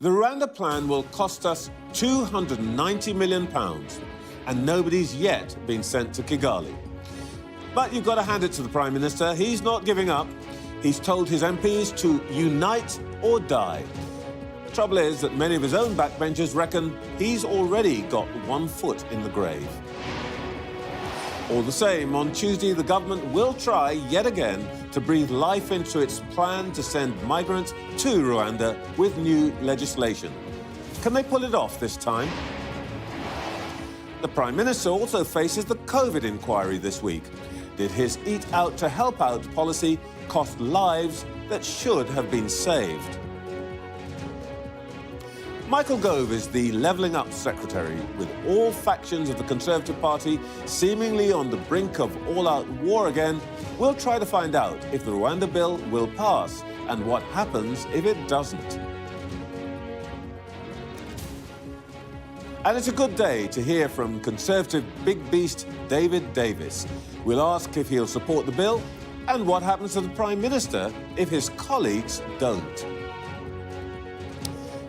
The Rwanda plan will cost us £290 million, and nobody's yet been sent to Kigali. But you've got to hand it to the Prime Minister. He's not giving up. He's told his MPs to unite or die. The trouble is that many of his own backbenchers reckon he's already got one foot in the grave. All the same, on Tuesday, the government will try yet again to breathe life into its plan to send migrants to Rwanda with new legislation. Can they pull it off this time? The Prime Minister also faces the COVID inquiry this week. Did his Eat Out to Help Out policy cost lives that should have been saved? Michael Gove is the Levelling Up Secretary, with all factions of the Conservative Party seemingly on the brink of all-out war again. We'll try to find out if the Rwanda bill will pass and what happens if it doesn't. And it's a good day to hear from Conservative big beast David Davis. We'll ask if he'll support the bill and what happens to the Prime Minister if his colleagues don't.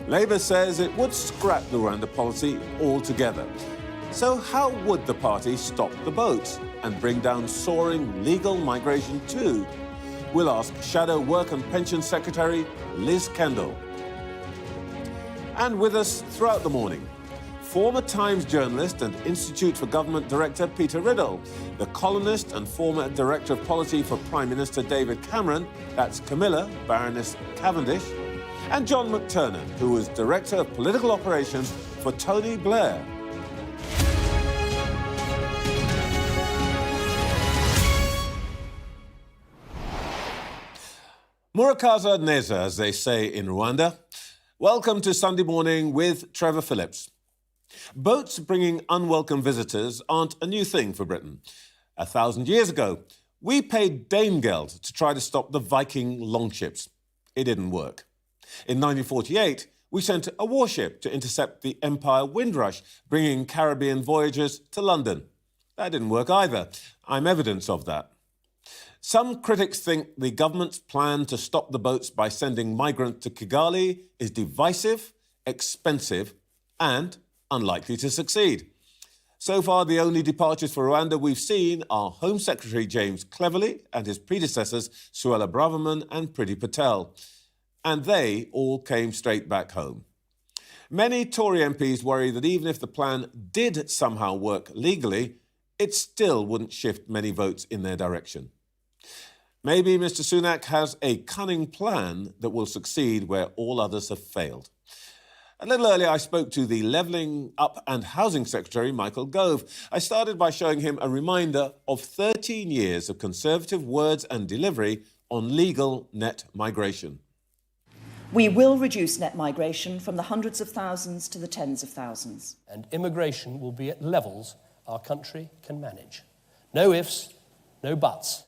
Labour says it would scrap the Rwanda policy altogether. So how would the party stop the boats and bring down soaring legal migration too? We'll ask Shadow Work and Pension Secretary Liz Kendall. And with us throughout the morning, former Times journalist and Institute for Government Director Peter Riddell, the columnist and former Director of Policy for Prime Minister David Cameron, that's Camilla, Baroness Cavendish, and John McTernan, who was Director of Political Operations for Tony Blair. Murakaza neza, as they say in Rwanda. Welcome to Sunday Morning with Trevor Phillips. Boats bringing unwelcome visitors aren't a new thing for Britain. 1,000 years ago, we paid Danegeld to try to stop the Viking longships. It didn't work. In 1948, we sent a warship to intercept the Empire Windrush, bringing Caribbean voyagers to London. That didn't work either. I'm evidence of that. Some critics think the government's plan to stop the boats by sending migrants to Kigali is divisive, expensive, and unlikely to succeed. So far, the only departures for Rwanda we've seen are Home Secretary James Cleverly and his predecessors Suella Braverman and Priti Patel. And they all came straight back home. Many Tory MPs worry that even if the plan did somehow work legally, it still wouldn't shift many votes in their direction. Maybe Mr Sunak has a cunning plan that will succeed where all others have failed. A little earlier, I spoke to the Levelling Up and Housing Secretary, Michael Gove. I started by showing him a reminder of 13 years of Conservative words and delivery on legal net migration. We will reduce net migration from the hundreds of thousands to the tens of thousands. And immigration will be at levels our country can manage. No ifs, no buts.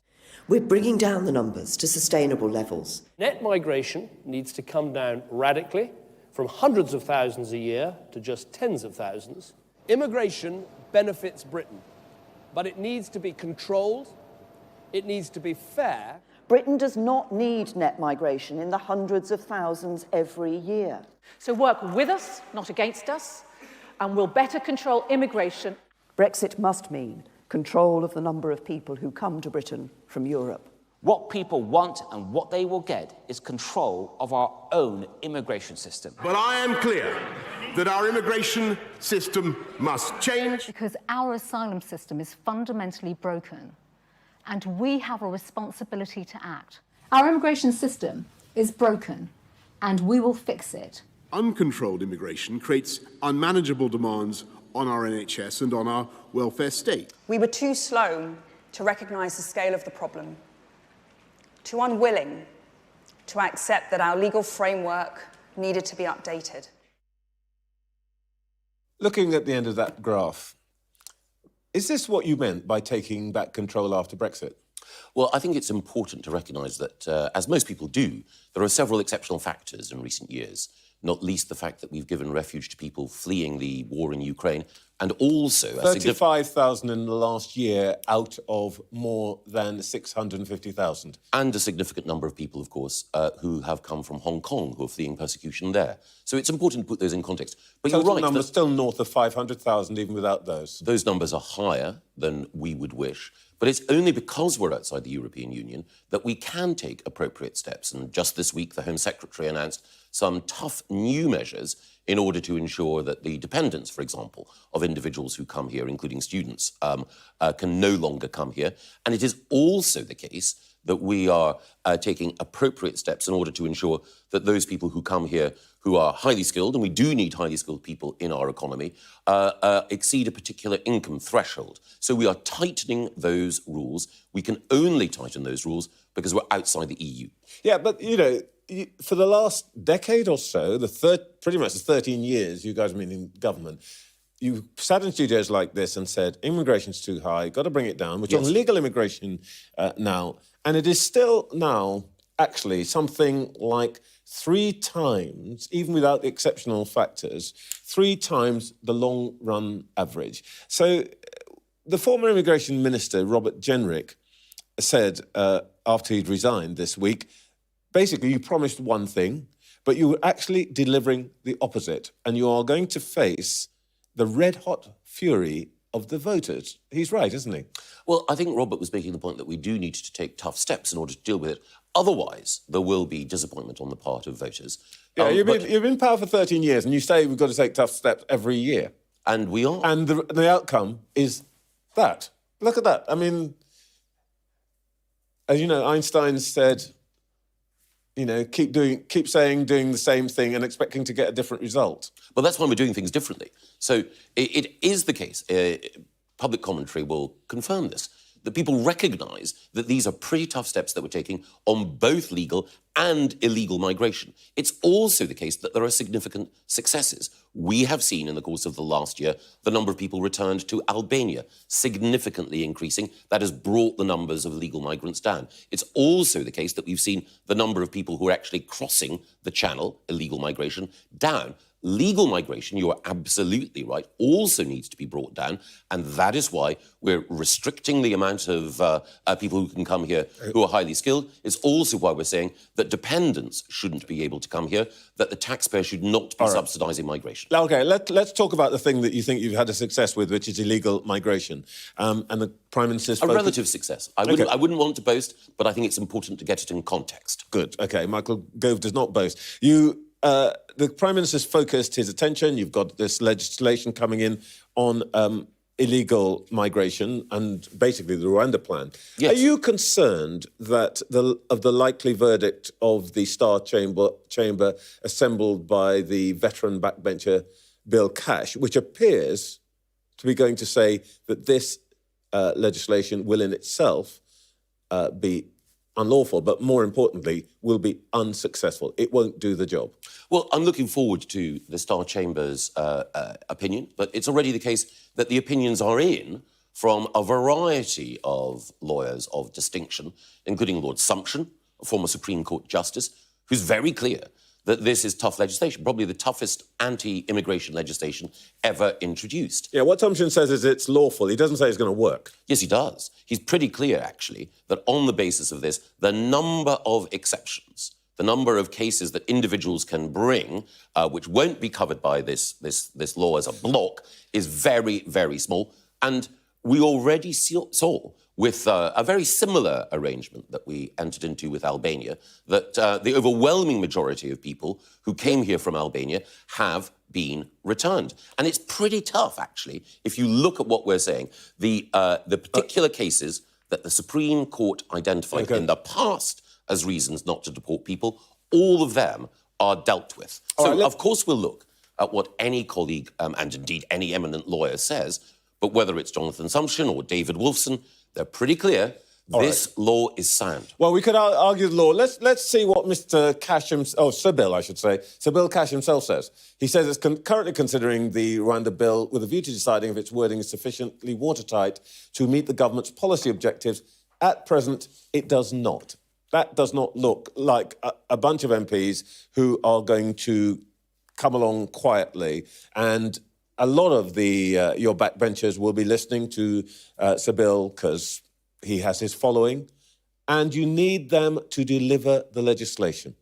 We're bringing down the numbers to sustainable levels. Net migration needs to come down radically from hundreds of thousands a year to just tens of thousands. Immigration benefits Britain, but it needs to be controlled, it needs to be fair. Britain does not need net migration in the hundreds of thousands every year. So work with us, not against us, and we'll better control immigration. Brexit must mean control of the number of people who come to Britain from Europe. What people want and what they will get is control of our own immigration system. But I am clear that our immigration system must change. Because our asylum system is fundamentally broken, and we have a responsibility to act. Our immigration system is broken, and we will fix it. Uncontrolled immigration creates unmanageable demands on our NHS and on our welfare state. We were too slow to recognise the scale of the problem, too unwilling to accept that our legal framework needed to be updated. Looking at the end of that graph, is this what you meant by taking back control after Brexit? Well, I think it's important to recognise that, as most people do, there are several exceptional factors in recent years, not least the fact that we've given refuge to people fleeing the war in Ukraine, and also... 35,000 in the last year out of more than 650,000. And a significant number of people, of course, who have come from Hong Kong, who are fleeing persecution there. So it's important to put those in context. But Total you're right. numbers still north of 500,000 even without those. Those numbers are higher than we would wish. But it's only because we're outside the European Union that we can take appropriate steps. And just this week, the Home Secretary announced some tough new measures in order to ensure that the dependents, for example, of individuals who come here, including students, can no longer come here. And it is also the case that we are taking appropriate steps in order to ensure that those people who come here who are highly skilled, and we do need highly skilled people in our economy, exceed a particular income threshold. So we are tightening those rules. We can only tighten those rules because we're outside the EU. Yeah, but, you know, for the last decade or so, pretty much the 13 years you guys have been in government, you sat in studios like this and said, immigration's too high, got to bring it down. We're talking legal immigration now. And it is still now actually something like 3 times, even without the exceptional factors, 3 times the long-run average. So the former immigration minister, Robert Jenrick, said after he'd resigned this week, basically you promised one thing, but you were actually delivering the opposite, and you are going to face the red-hot fury of the voters. He's right, isn't he? Well, I think Robert was making the point that we do need to take tough steps in order to deal with it. Otherwise, there will be disappointment on the part of voters. Yeah, you've been in power for 13 years, and you say we've got to take tough steps every year. And we are. And the outcome is that. Look at that. I mean, as you know, Einstein said, you know, keep saying, doing the same thing and expecting to get a different result. Well, that's why we're doing things differently. So it is the case, public commentary will confirm this, that people recognise that these are pretty tough steps that we're taking on both legal and illegal migration. It's also the case that there are significant successes. We have seen in the course of the last year the number of people returned to Albania significantly increasing. That has brought the numbers of illegal migrants down. It's also the case that we've seen the number of people who are actually crossing the channel, illegal migration, down. Legal migration, you are absolutely right, also needs to be brought down, and that is why we're restricting the amount of people who can come here who are highly skilled. It's also why we're saying that dependents shouldn't be able to come here, that the taxpayer should not be subsidising migration. OK, let's talk about the thing that you think you've had a success with, which is illegal migration. And the Prime Minister's a relative success. I wouldn't want to boast, but I think it's important to get it in context. Good, OK. Michael Gove does not boast. The Prime Minister's focused his attention. You've got this legislation coming in on illegal migration and basically the Rwanda plan. Yes. Are you concerned that of the likely verdict of the Star Chamber assembled by the veteran backbencher Bill Cash, which appears to be going to say that this legislation will in itself be unlawful, but more importantly, will be unsuccessful? It won't do the job. Well, I'm looking forward to the Star Chamber's opinion, but it's already the case that the opinions are in from a variety of lawyers of distinction, including Lord Sumption, a former Supreme Court Justice, who's very clear that this is tough legislation, probably the toughest anti-immigration legislation ever introduced. Yeah, what Sumption says is it's lawful. He doesn't say it's going to work. Yes, he does. He's pretty clear, actually, that on the basis of this, the number of exceptions, the number of cases that individuals can bring, which won't be covered by this law as a block, is very, very small. And we already saw with a very similar arrangement that we entered into with Albania, that the overwhelming majority of people who came here from Albania have been returned. And it's pretty tough, actually, if you look at what we're saying. The particular cases that the Supreme Court identified in the past as reasons not to deport people, all of them are dealt with. So, of course, we'll look at what any colleague, and indeed any eminent lawyer says, but whether it's Jonathan Sumption or David Wolfson, they're pretty clear. This law is sound. Well, we could argue the law. Let's see what Mr. Cash, Sir Bill, I should say. Sir Bill Cash himself says. He says it's currently considering the Rwanda bill with a view to deciding if its wording is sufficiently watertight to meet the government's policy objectives. At present, it does not. That does not look like a bunch of MPs who are going to come along quietly and a lot of your backbenchers will be listening to Sybil because he has his following, and you need them to deliver the legislation.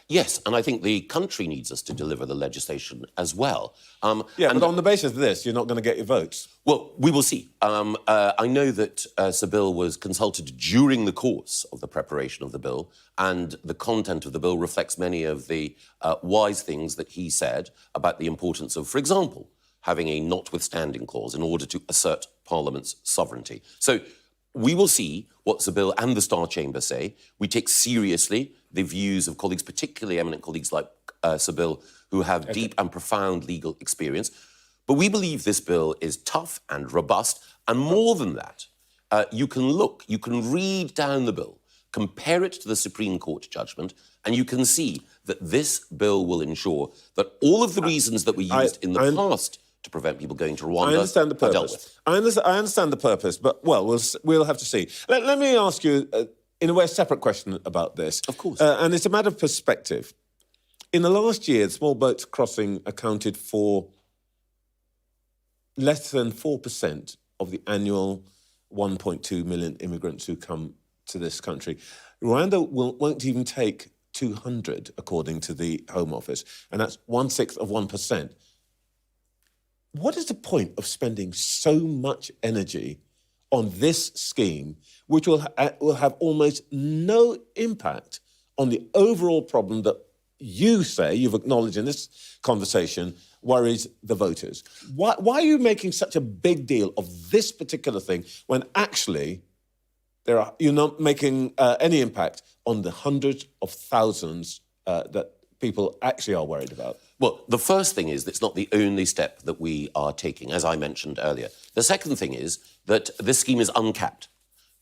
Yes, and I think the country needs us to deliver the legislation as well. But on the basis of this, you're not going to get your votes. Well, we will see. I know that Sybil was consulted during the course of the preparation of the bill, and the content of the bill reflects many of the wise things that he said about the importance of, for example, having a notwithstanding clause in order to assert Parliament's sovereignty. So we will see what Sybil and the Star Chamber say. We take seriously the views of colleagues, particularly eminent colleagues like Sybil, who have deep and profound legal experience. But we believe this bill is tough and robust. And more than that, you can read down the bill, compare it to the Supreme Court judgment, and you can see that this bill will ensure that all of the reasons that were used in the past to prevent people going to Rwanda are dealt with. I understand the purpose, but, we'll have to see. Let me ask you, in a way, a separate question about this. Of course. And it's a matter of perspective. In the last year, small boats crossing accounted for less than 4% of the annual 1.2 million immigrants who come to this country. Rwanda won't even take 200, according to the Home Office, and that's 1/6 of 1%. What is the point of spending so much energy on this scheme, which will have almost no impact on the overall problem that you say, you've acknowledged in this conversation, worries the voters? Why are you making such a big deal of this particular thing when actually you're not making any impact on the hundreds of thousands that people actually are worried about? Well, the first thing is that it's not the only step that we are taking, as I mentioned earlier. The second thing is that this scheme is uncapped.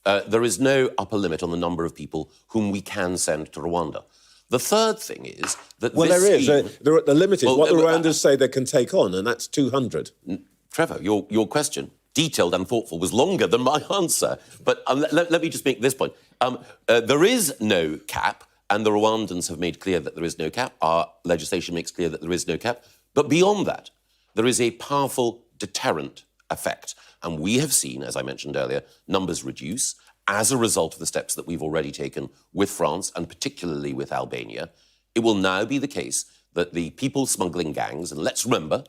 There is no upper limit on the number of people whom we can send to Rwanda. The third thing is that the limit is what the Rwandans say they can take on, and that's 200. Trevor, your question, detailed and thoughtful, was longer than my answer. But let me just make this point. There is no cap, and the Rwandans have made clear that there is no cap. Our legislation makes clear that there is no cap. But beyond that, there is a powerful deterrent effect. And we have seen, as I mentioned earlier, numbers reduce as a result of the steps that we've already taken with France and particularly with Albania. It will now be the case that the people smuggling gangs, and let's remember,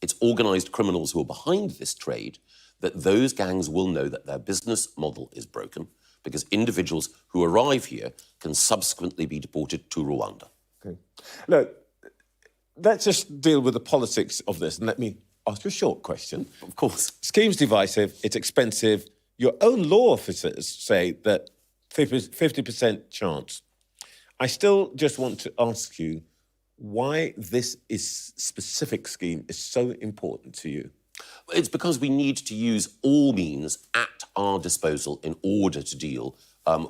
it's organised criminals who are behind this trade, that those gangs will know that their business model is broken because individuals who arrive here can subsequently be deported to Rwanda. Okay. Look, let's just deal with the politics of this, and let me ask you a short question. Of course. Scheme's divisive, it's expensive. Your own law officers say that 50% chance. I still just want to ask you why this specific scheme is so important to you. It's because we need to use all means at our disposal in order to deal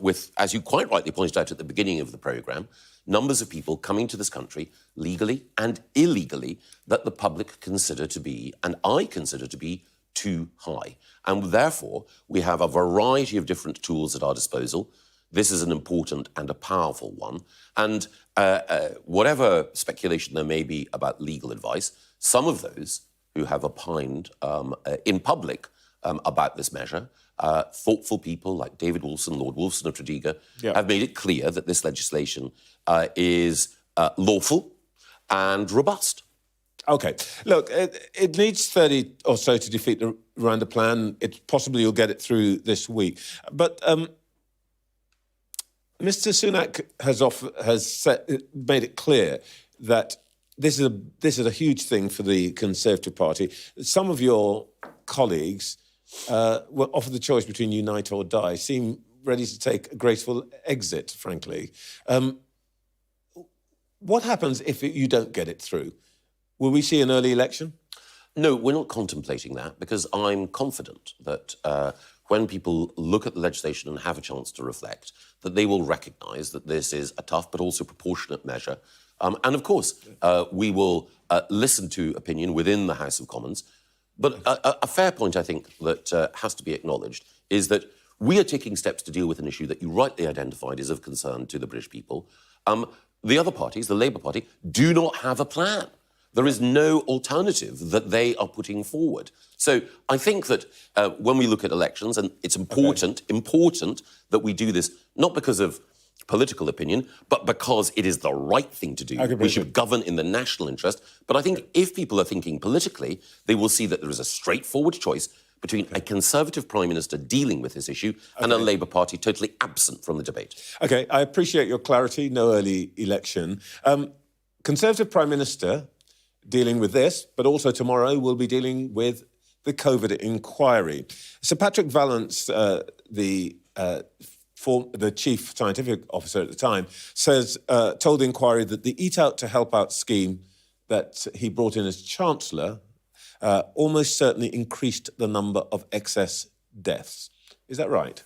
with, as you quite rightly pointed out at the beginning of the programme, numbers of people coming to this country legally and illegally that the public consider to be, and I consider to be, too high. And therefore, we have a variety of different tools at our disposal. This is an important and a powerful one. And whatever speculation there may be about legal advice, some of those who have opined in public about this measure, thoughtful people like David Wolfson, Lord Wolfson of Tredegar, have made it clear that this legislation is lawful and robust. OK. Look, it needs 30 or so to defeat the Rwanda plan. Possibly you'll get it through this week. But Mr Sunak has made it clear that this is a huge thing for the Conservative Party. Some of your colleagues were offered the choice between unite or die, seem ready to take a graceful exit, frankly. What happens if you don't get it through? Will we see an early election? No, we're not contemplating that because I'm confident that when people look at the legislation and have a chance to reflect, that they will recognise that this is a tough but also proportionate measure. And of course, we will listen to opinion within the House of Commons. But a fair point, I think, that has to be acknowledged is that we are taking steps to deal with an issue that you rightly identified is of concern to the British people. The other parties, the Labour Party, do not have a plan There is no alternative that they are putting forward. So I think that when we look at elections, and it's important that we do this, not because of political opinion, but because it is the right thing to do. We should govern in the national interest. But I think if people are thinking politically, they will see that there is a straightforward choice between a Conservative Prime Minister dealing with this issue and a Labour Party totally absent from the debate. OK, I appreciate your clarity. No early election. Conservative Prime Minister dealing with this, but also tomorrow will be dealing with the COVID inquiry. Sir Patrick Vallance, the chief scientific officer at the time, told the inquiry that the Eat Out to Help Out scheme that he brought in as Chancellor almost certainly increased the number of excess deaths. Is that right?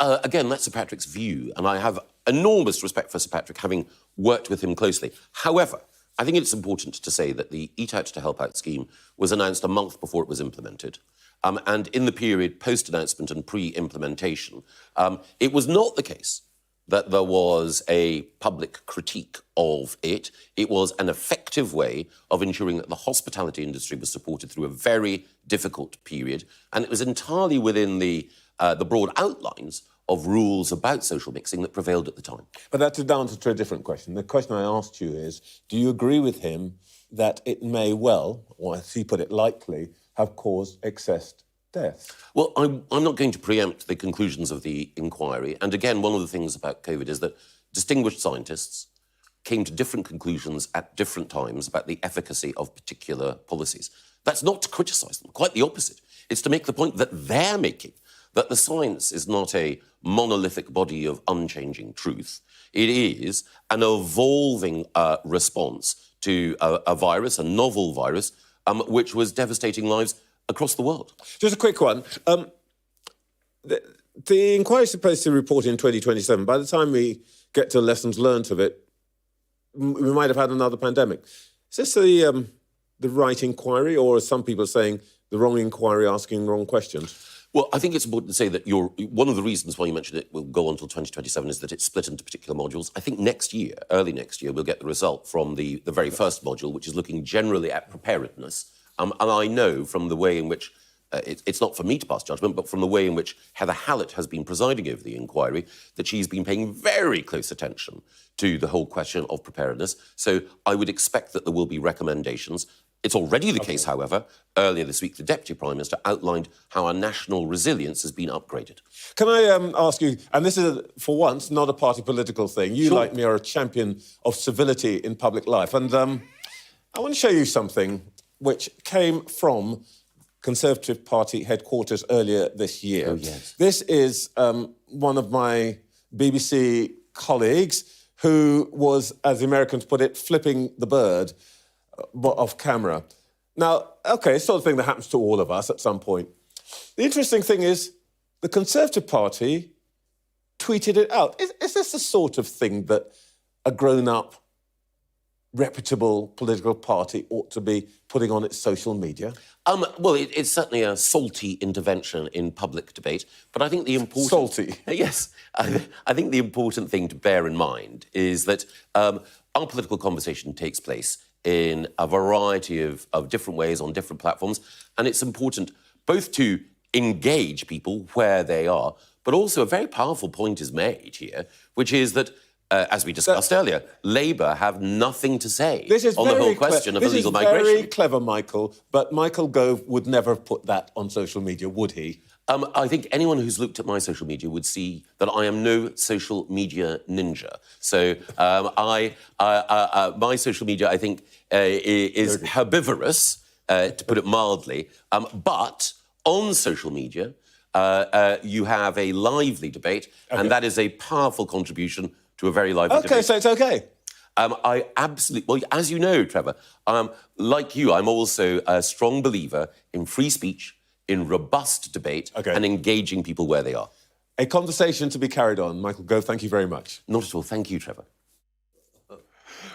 Again, that's Sir Patrick's view, and I have enormous respect for Sir Patrick, having worked with him closely. However, I think it's important to say that the Eat Out to Help Out scheme was announced a month before it was implemented. And in the period post-announcement and pre-implementation, it was not the case that there was a public critique of it. It was an effective way of ensuring that the hospitality industry was supported through a very difficult period. And it was entirely within the broad outlines of rules about social mixing that prevailed at the time. But that's an answer to a different question. The question I asked you is, do you agree with him that it may well, or as he put it, likely, have caused excess deaths? Well, I'm not going to preempt the conclusions of the inquiry. And again, one of the things about COVID is that distinguished scientists came to different conclusions at different times about the efficacy of particular policies. That's not to criticise them, quite the opposite. It's to make the point that they're making, that the science is not a monolithic body of unchanging truth. It is an evolving response to a virus, a novel virus, which was devastating lives across the world. Just a quick one. The inquiry is supposed to report in 2027. By the time we get to lessons learned of it, we might have had another pandemic. Is this the right inquiry, or are some people saying the wrong inquiry asking wrong questions? Well, I think it's important to say that one of the reasons why you mentioned it will go on until 2027 is that it's split into particular modules. I think next year, early next year, we'll get the result from the very first module, which is looking generally at preparedness. And I know from the way in which, it's not for me to pass judgment, but from the way in which Heather Hallett has been presiding over the inquiry, that she's been paying very close attention to the whole question of preparedness. So I would expect that there will be recommendations. It's already the case, however. Earlier this week, the Deputy Prime Minister outlined how our national resilience has been upgraded. Can I ask you, and this is, for once, not a party political thing. You, like me, are a champion of civility in public life. And I want to show you something which came from Conservative Party headquarters earlier this year. Oh, yes. This is one of my BBC colleagues who was, as the Americans put it, flipping the bird off camera. Now, OK, it's the sort of thing that happens to all of us at some point. The interesting thing is the Conservative Party tweeted it out. Is this the sort of thing that a grown-up, reputable political party ought to be putting on its social media? Well, it's certainly a salty intervention in public debate, but I think the important... Salty? Yes. I think the important thing to bear in mind is that our political conversation takes place in a variety of different ways on different platforms, and it's important both to engage people where they are, but also a very powerful point is made here, which is that as we discussed earlier, Labour have nothing to say on the whole question of illegal migration. This is very clever, Michael, but Michael Gove would never have put that on social media, would he? I think anyone who's looked at my social media would see that I am no social media ninja. So my social media, I think, is herbivorous, to put it mildly. But on social media, you have a lively debate, and that is a powerful contribution to a very lively debate. OK, so it's OK? I absolutely... Well, as you know, Trevor, like you, I'm also a strong believer in free speech, in robust debate, and engaging people where they are. A conversation to be carried on. Michael Gove, thank you very much. Not at all. Thank you, Trevor.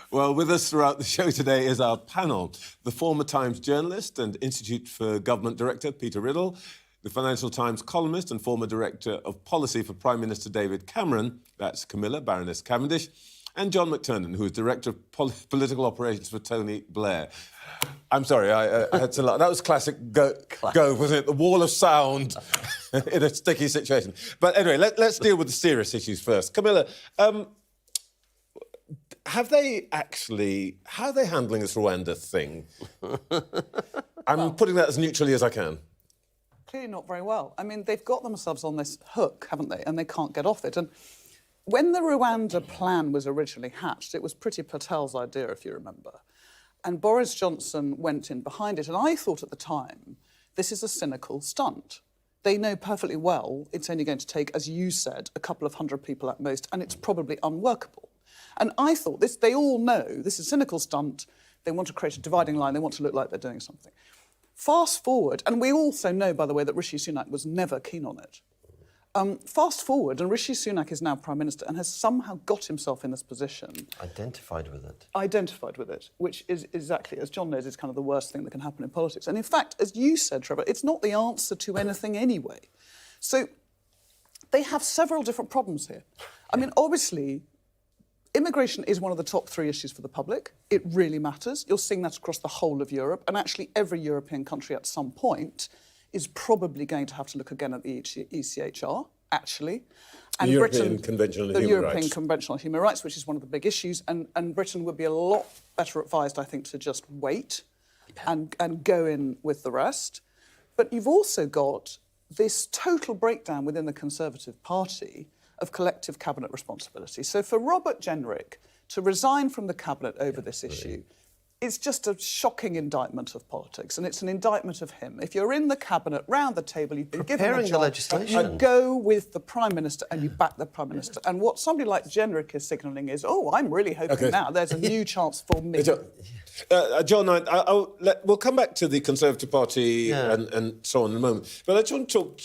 Well, with us throughout the show today is our panel. The former Times journalist and Institute for Government Director, Peter Riddle, the Financial Times columnist and former Director of Policy for Prime Minister David Cameron, that's Camilla, Baroness Cavendish, and John McTernan, who is Director of Political Operations for Tony Blair. I'm sorry, I had to laugh. That was classic Gove, wasn't it? The wall of sound in a sticky situation. But anyway, let's deal with the serious issues first. Camilla, how are they handling this Rwanda thing? I'm putting that as neutrally as I can. Clearly not very well. I mean, they've got themselves on this hook, haven't they? And they can't get off it. And when the Rwanda plan was originally hatched, it was Priti Patel's idea, if you remember. And Boris Johnson went in behind it. And I thought at the time, this is a cynical stunt. They know perfectly well it's only going to take, as you said, a couple of hundred people at most, and it's probably unworkable. And I thought, they all know this is a cynical stunt. They want to create a dividing line. They want to look like they're doing something. Fast forward, and we also know, by the way, that Rishi Sunak was never keen on it. Fast forward, and Rishi Sunak is now Prime Minister and has somehow got himself in this position. Identified with it. Identified with it, which is exactly, as John knows, is kind of the worst thing that can happen in politics. And in fact, as you said, Trevor, it's not the answer to anything anyway. So they have several different problems here. I mean, obviously, immigration is one of the top 3 issues for the public. It really matters. You're seeing that across the whole of Europe, and actually every European country at some point is probably going to have to look again at the ECHR, actually. And the European Convention on Human Rights. The European Convention on Human Rights, which is one of the big issues, and Britain would be a lot better advised, I think, to just wait and go in with the rest. But you've also got this total breakdown within the Conservative Party of collective cabinet responsibility. So for Robert Jenrick to resign from the cabinet over this issue, it's just a shocking indictment of politics, and it's an indictment of him. If you're in the cabinet, round the table, you've been given a job, legislation. you go with the Prime Minister and you back the Prime Minister. And what somebody like Jenrick is signalling is, I'm really hoping now there's a new chance for me. John, we'll come back to the Conservative Party and so on in a moment. But I just want to talk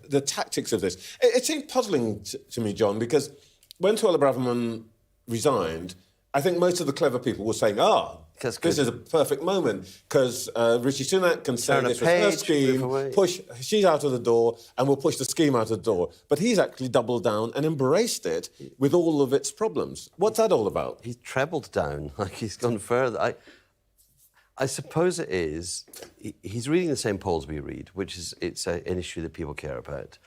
the tactics of this. It seemed puzzling to me, John, because when Tuola Braverman resigned, I think most of the clever people were saying, this is a perfect moment, because Rishi Sunak can say this was her scheme, she's out of the door, and we'll push the scheme out of the door. But he's actually doubled down and embraced it with all of its problems. What's that all about? He's trebled down, like he's gone further. I suppose it is. He's reading the same polls we read, which is an issue that people care about.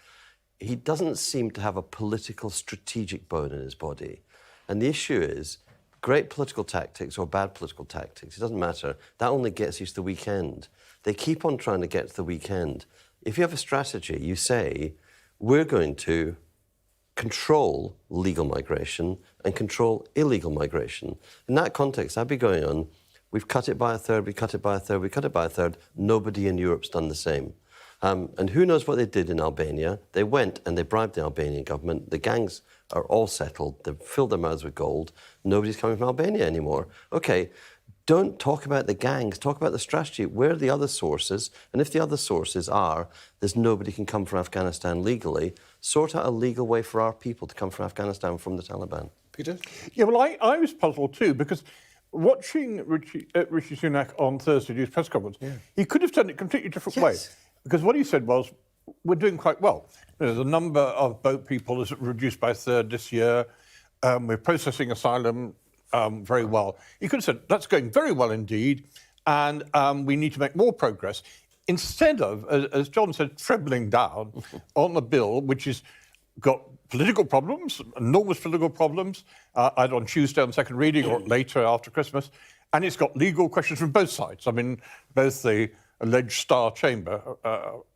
He doesn't seem to have a political strategic bone in his body. And the issue is, great political tactics or bad political tactics, it doesn't matter. That only gets you to the weekend. They keep on trying to get to the weekend. If you have a strategy, you say, we're going to control legal migration and control illegal migration. In that context, I'd be going on, we've cut it by a third, we cut it by a third, we cut it by a third. Nobody in Europe's done the same. And who knows what they did in Albania? They went and they bribed the Albanian government. The gangs are all settled. They've filled their mouths with gold. Nobody's coming from Albania anymore. OK, don't talk about the gangs. Talk about the strategy. Where are the other sources? And if the other sources are there's nobody can come from Afghanistan legally, sort out a legal way for our people to come from Afghanistan from the Taliban. Peter? Yeah, well, I was puzzled too, because watching Rishi Sunak on Thursday do his press conference, he could have done it a completely different way. Because what he said was, we're doing quite well. The number of boat people is reduced by a third this year. We're processing asylum very well. He could have said, that's going very well indeed, and we need to make more progress. Instead of, as John said, trebling down on the bill, which has got political problems, enormous political problems, either on Tuesday on second reading or later after Christmas, and it's got legal questions from both sides. I mean, both the alleged Star Chamber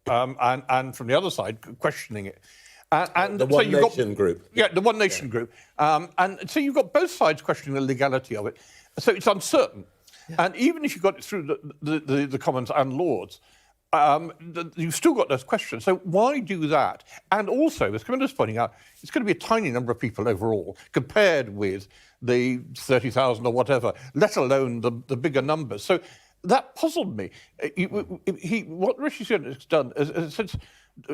and from the other side questioning it. And the One Nation group. Yeah, the One Nation group. And so you've got both sides questioning the legality of it. So it's uncertain. And even if you got it through the Commons and Lords, you've still got those questions. So why do that? And also, as Camilla's pointing out, it's going to be a tiny number of people overall compared with the 30,000 or whatever, let alone the bigger numbers. So that puzzled me. What Rishi Sunak has done is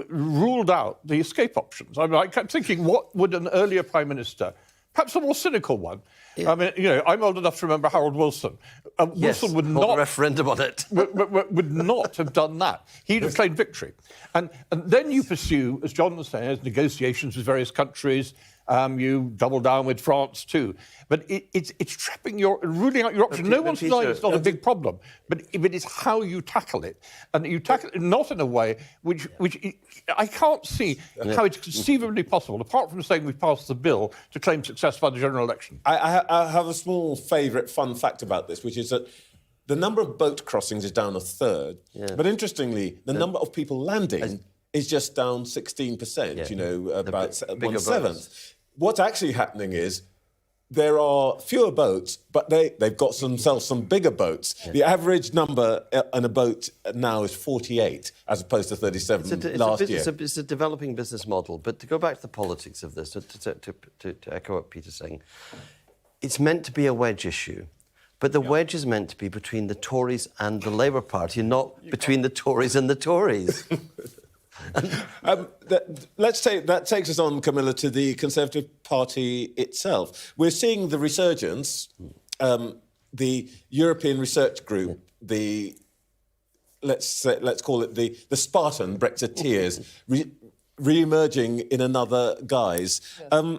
ruled out the escape options. I mean, I kept thinking, what would an earlier Prime Minister, perhaps a more cynical one, I mean, I'm old enough to remember Harold Wilson. Wilson would not a referendum on it. would not have done that. He'd have claimed victory. And then you pursue, as John was saying, negotiations with various countries, You double down with France too. But it's ruling out your options. No one's denying it's not a big problem, but it's how you tackle it. And you tackle it not in a way which I can't see how it's conceivably possible, apart from saying we've passed the bill, to claim success by the general election. I have a small favourite fun fact about this, which is that the number of boat crossings is down a third. Yeah. But interestingly, the number of people landing is just down 16%, about 1/7. What's actually happening is there are fewer boats, but they've got themselves some bigger boats. Yeah. The average number in a boat now is 48, as opposed to 37 last year. It's a developing business model. But to go back to the politics of this, to echo what Peter's saying, it's meant to be a wedge issue. But the wedge is meant to be between the Tories and the Labour Party, not between the Tories and the Tories. Let's say that takes us on, Camilla, to the Conservative Party itself. We're seeing the resurgence, the European Research Group, let's call it the Spartan Brexiteers, re-emerging in another guise. Yeah.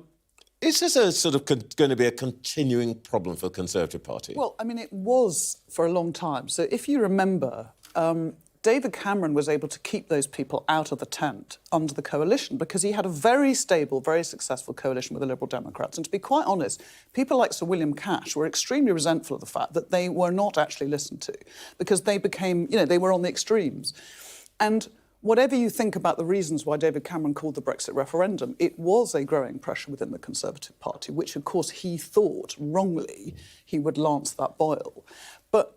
Is this going to be a continuing problem for the Conservative Party? Well, I mean, it was for a long time. So if you remember, David Cameron was able to keep those people out of the tent under the coalition because he had a very stable, very successful coalition with the Liberal Democrats. And to be quite honest, people like Sir William Cash were extremely resentful of the fact that they were not actually listened to because they became, they were on the extremes. And whatever you think about the reasons why David Cameron called the Brexit referendum, it was a growing pressure within the Conservative Party, which, of course, he thought, wrongly, he would lance that boil. But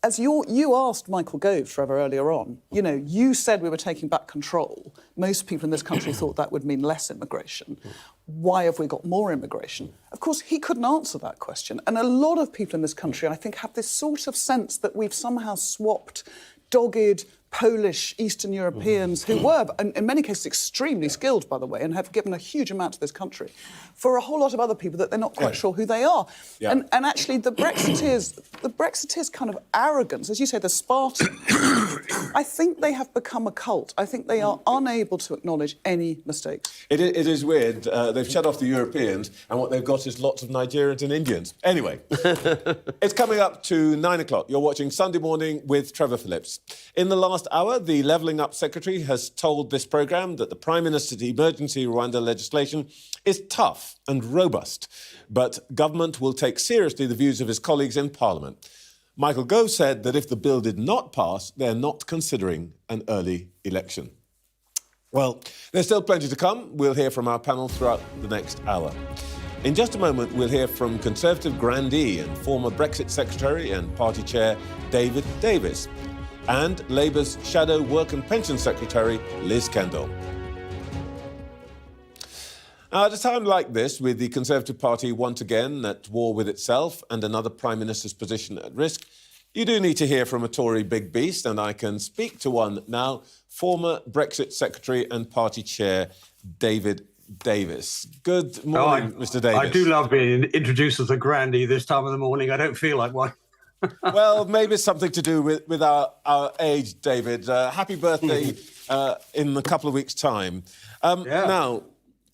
as you asked Michael Gove, Trevor, earlier on, you said we were taking back control. Most people in this country thought that would mean less immigration. Why have we got more immigration? Of course, he couldn't answer that question. And a lot of people in this country, I think, have this sort of sense that we've somehow swapped dogged Polish Eastern Europeans who were, in many cases, extremely skilled, by the way, and have given a huge amount to this country, for a whole lot of other people that they're not quite sure who they are. Yeah. And actually, the Brexiteers' kind of arrogance, as you say, the Spartan, I think they have become a cult. I think they are unable to acknowledge any mistakes. It is weird. They've shut off the Europeans, and what they've got is lots of Nigerians and Indians. Anyway, it's coming up to 9 o'clock. You're watching Sunday Morning with Trevor Phillips. In the last hour, the Levelling Up Secretary has told this programme that the Prime Minister's emergency Rwanda legislation is tough and robust, but government will take seriously the views of his colleagues in Parliament. Michael Gove said that if the bill did not pass, they're not considering an early election. Well, there's still plenty to come. We'll hear from our panel throughout the next hour. In just a moment, we'll hear from Conservative grandee and former Brexit Secretary and Party Chair David Davis, and Labour's Shadow Work and Pension Secretary, Liz Kendall. Now, at a time like this, with the Conservative Party once again at war with itself and another Prime Minister's position at risk, you do need to hear from a Tory big beast, and I can speak to one now, former Brexit Secretary and Party Chair, David Davis. Good morning, Mr. Davis. I do love being introduced as a grandee this time of the morning. I don't feel like one. Well, maybe it's something to do with our age, David. Happy birthday in a couple of weeks' time. Now,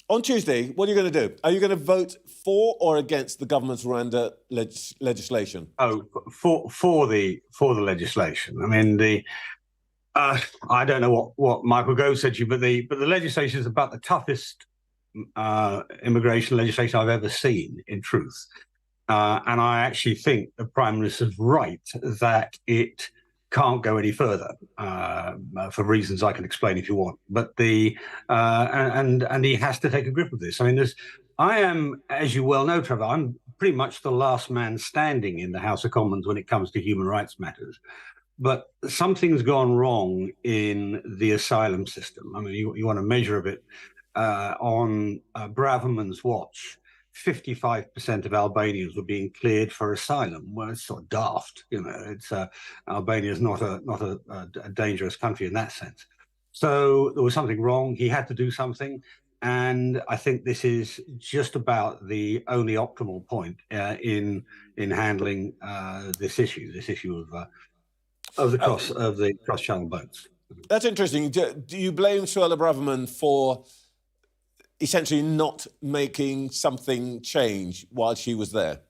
on Tuesday, what are you going to do? Are you going to vote for or against the government's Rwanda legislation? Oh, for the legislation. I mean, I don't know what Michael Gove said to you, but the legislation is about the toughest immigration legislation I've ever seen, in truth. And I actually think the Prime Minister's right that it can't go any further for reasons I can explain if you want. But and he has to take a grip of this. I mean, I am, as you well know, Trevor, I'm pretty much the last man standing in the House of Commons when it comes to human rights matters. But something's gone wrong in the asylum system. I mean, you want to measure a bit on Braverman's watch. 55% of Albanians were being cleared for asylum. Well, it's sort of daft, It's Albania is not a dangerous country in that sense. So there was something wrong. He had to do something, and I think this is just about the only optimal point in handling this issue of the cross-channel boats. That's interesting. Do you blame Suella Braverman for essentially not making something change while she was there?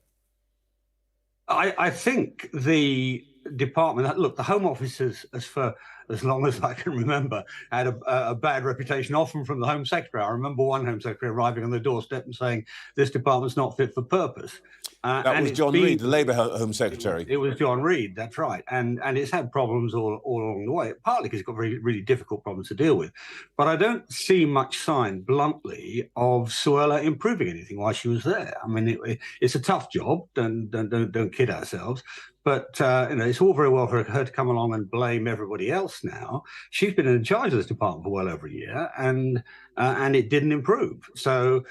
I think the department, look, the Home Office has for as long as I can remember, had a bad reputation, often from the Home Secretary. I remember one Home Secretary arriving on the doorstep and saying, this department's not fit for purpose. That was John Reid, the Labour Home Secretary. It was John Reid, that's right. And it's had problems all along the way, partly because it's got really difficult problems to deal with. But I don't see much sign, bluntly, of Suella improving anything while she was there. I mean, it's a tough job, don't kid ourselves. But it's all very well for her to come along and blame everybody else now. She's been in charge of this department for well over a year, and it didn't improve. So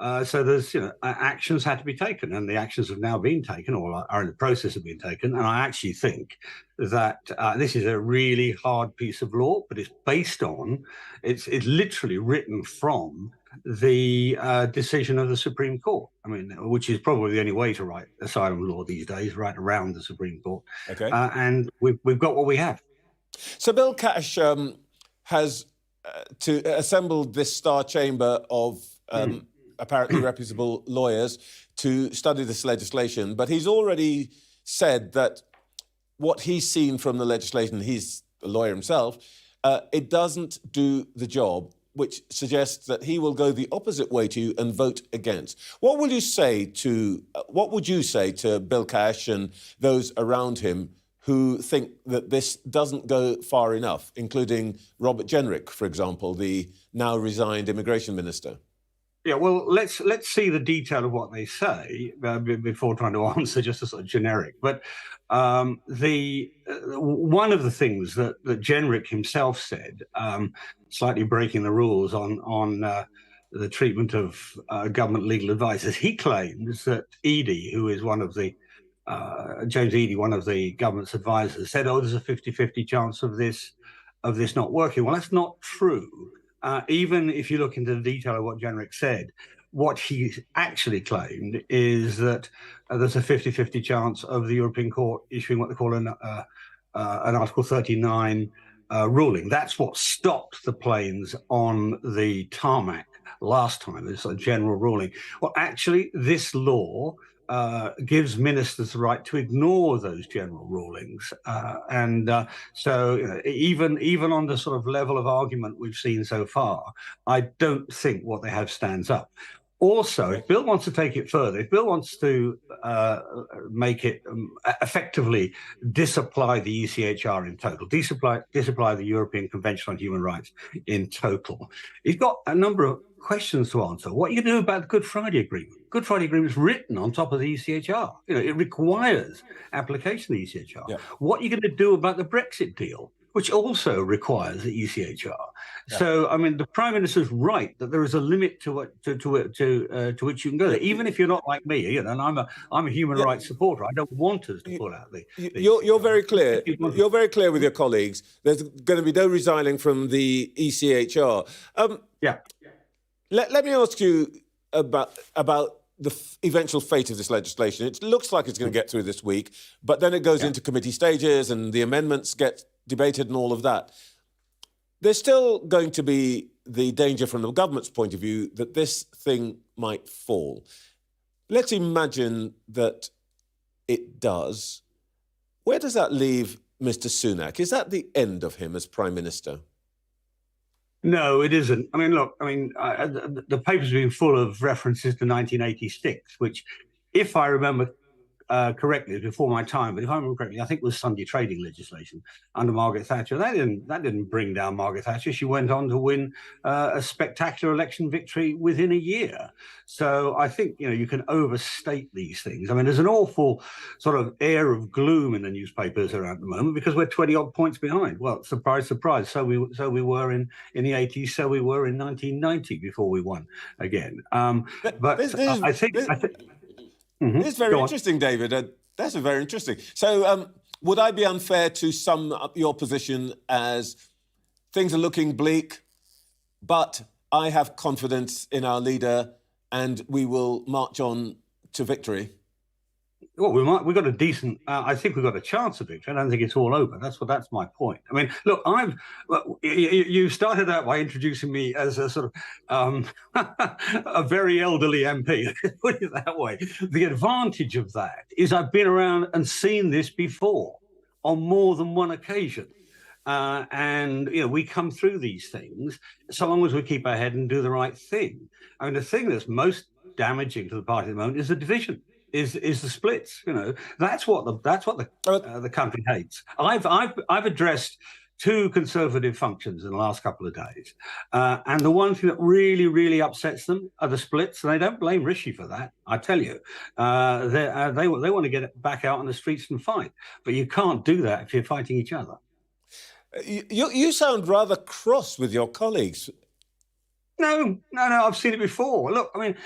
there's actions had to be taken, and the actions have now been taken, or are in the process of being taken. And I actually think that this is a really hard piece of law, but it's based on it's literally written from the decision of the Supreme Court. I mean, which is probably the only way to write asylum law these days, right around the Supreme Court. Okay. And we've got what we have. So Bill Cash has assembled this star chamber of apparently reputable lawyers to study this legislation, but he's already said that what he's seen from the legislation, he's a lawyer himself, it doesn't do the job, which suggests that he will go the opposite way to you and vote against. What would you say to Bill Cash and those around him who think that this doesn't go far enough, including Robert Jenrick, for example, the now resigned immigration minister? Yeah, well, let's see the detail of what they say before trying to answer just a sort of generic. But one of the things that Jenrick himself said, slightly breaking the rules on the treatment of government legal advisors, he claims that Edie, who is one of the James Edie, one of the government's advisors, said, "Oh, there's a 50-50 chance of this not working." Well, that's not true. Even if you look into the detail of what Jenrick said, what he actually claimed is that there's a 50-50 chance of the European Court issuing what they call an Article 39 ruling. That's what stopped the planes on the tarmac last time, this sort of general ruling. Well, actually, this law gives ministers the right to ignore those general rulings. So even on the sort of level of argument we've seen so far, I don't think what they have stands up. Also, if Bill wants to take it further, if Bill wants to make it effectively disapply the ECHR in total, disapply the European Convention on Human Rights in total, he's got a number of questions to answer. What are you going to do about the Good Friday Agreement? Good Friday Agreement is written on top of the ECHR. It requires application of the ECHR. Yeah. What are you going to do about the Brexit deal, which also requires the ECHR? Yeah. So, I mean, the Prime Minister's right that there is a limit to which you can go there, even if you're not like me. And I'm a human rights supporter. I don't want us to pull out the You're very clear. You're very clear with your colleagues. There's going to be no resigning from the ECHR. Yeah. Let me ask you about the eventual fate of this legislation. It looks like it's going to get through this week, but then it goes into committee stages and the amendments get debated and all of that. There's still going to be the danger from the government's point of view that this thing might fall. Let's imagine that it does. Where does that leave Mr. Sunak? Is that the end of him as Prime Minister? No, it isn't. I mean, look, the paper's been full of references to 1986, which, if I remember correctly, before my time, but if I remember correctly, I think it was Sunday trading legislation under Margaret Thatcher. That didn't bring down Margaret Thatcher. She went on to win a spectacular election victory within a year. So I think you can overstate these things. I mean, there's an awful sort of air of gloom in the newspapers around the moment because we're 20-odd points behind. Well, surprise, surprise. So we were in the 80s. So we were in 1990 before we won again. I think. It's very interesting, David. That's very interesting. So would I be unfair to sum up your position as things are looking bleak, but I have confidence in our leader and we will march on to victory? Well, we've got a decent. I think we've got a chance of victory. I don't think it's all over. That's my point. I mean, look, you started out by introducing me as a sort of a very elderly MP. Put it that way. The advantage of that is I've been around and seen this before on more than one occasion. And we come through these things so long as we keep our head and do the right thing. I mean, the thing that's most damaging to the party at the moment is the division. Is the splits? That's what the country hates. I've addressed 2 Conservative functions in the last couple of days, and the one thing that really upsets them are the splits, and they don't blame Rishi for that. I tell you, they want to get back out on the streets and fight, but you can't do that if you're fighting each other. You sound rather cross with your colleagues. No, I've seen it before. Look, I mean,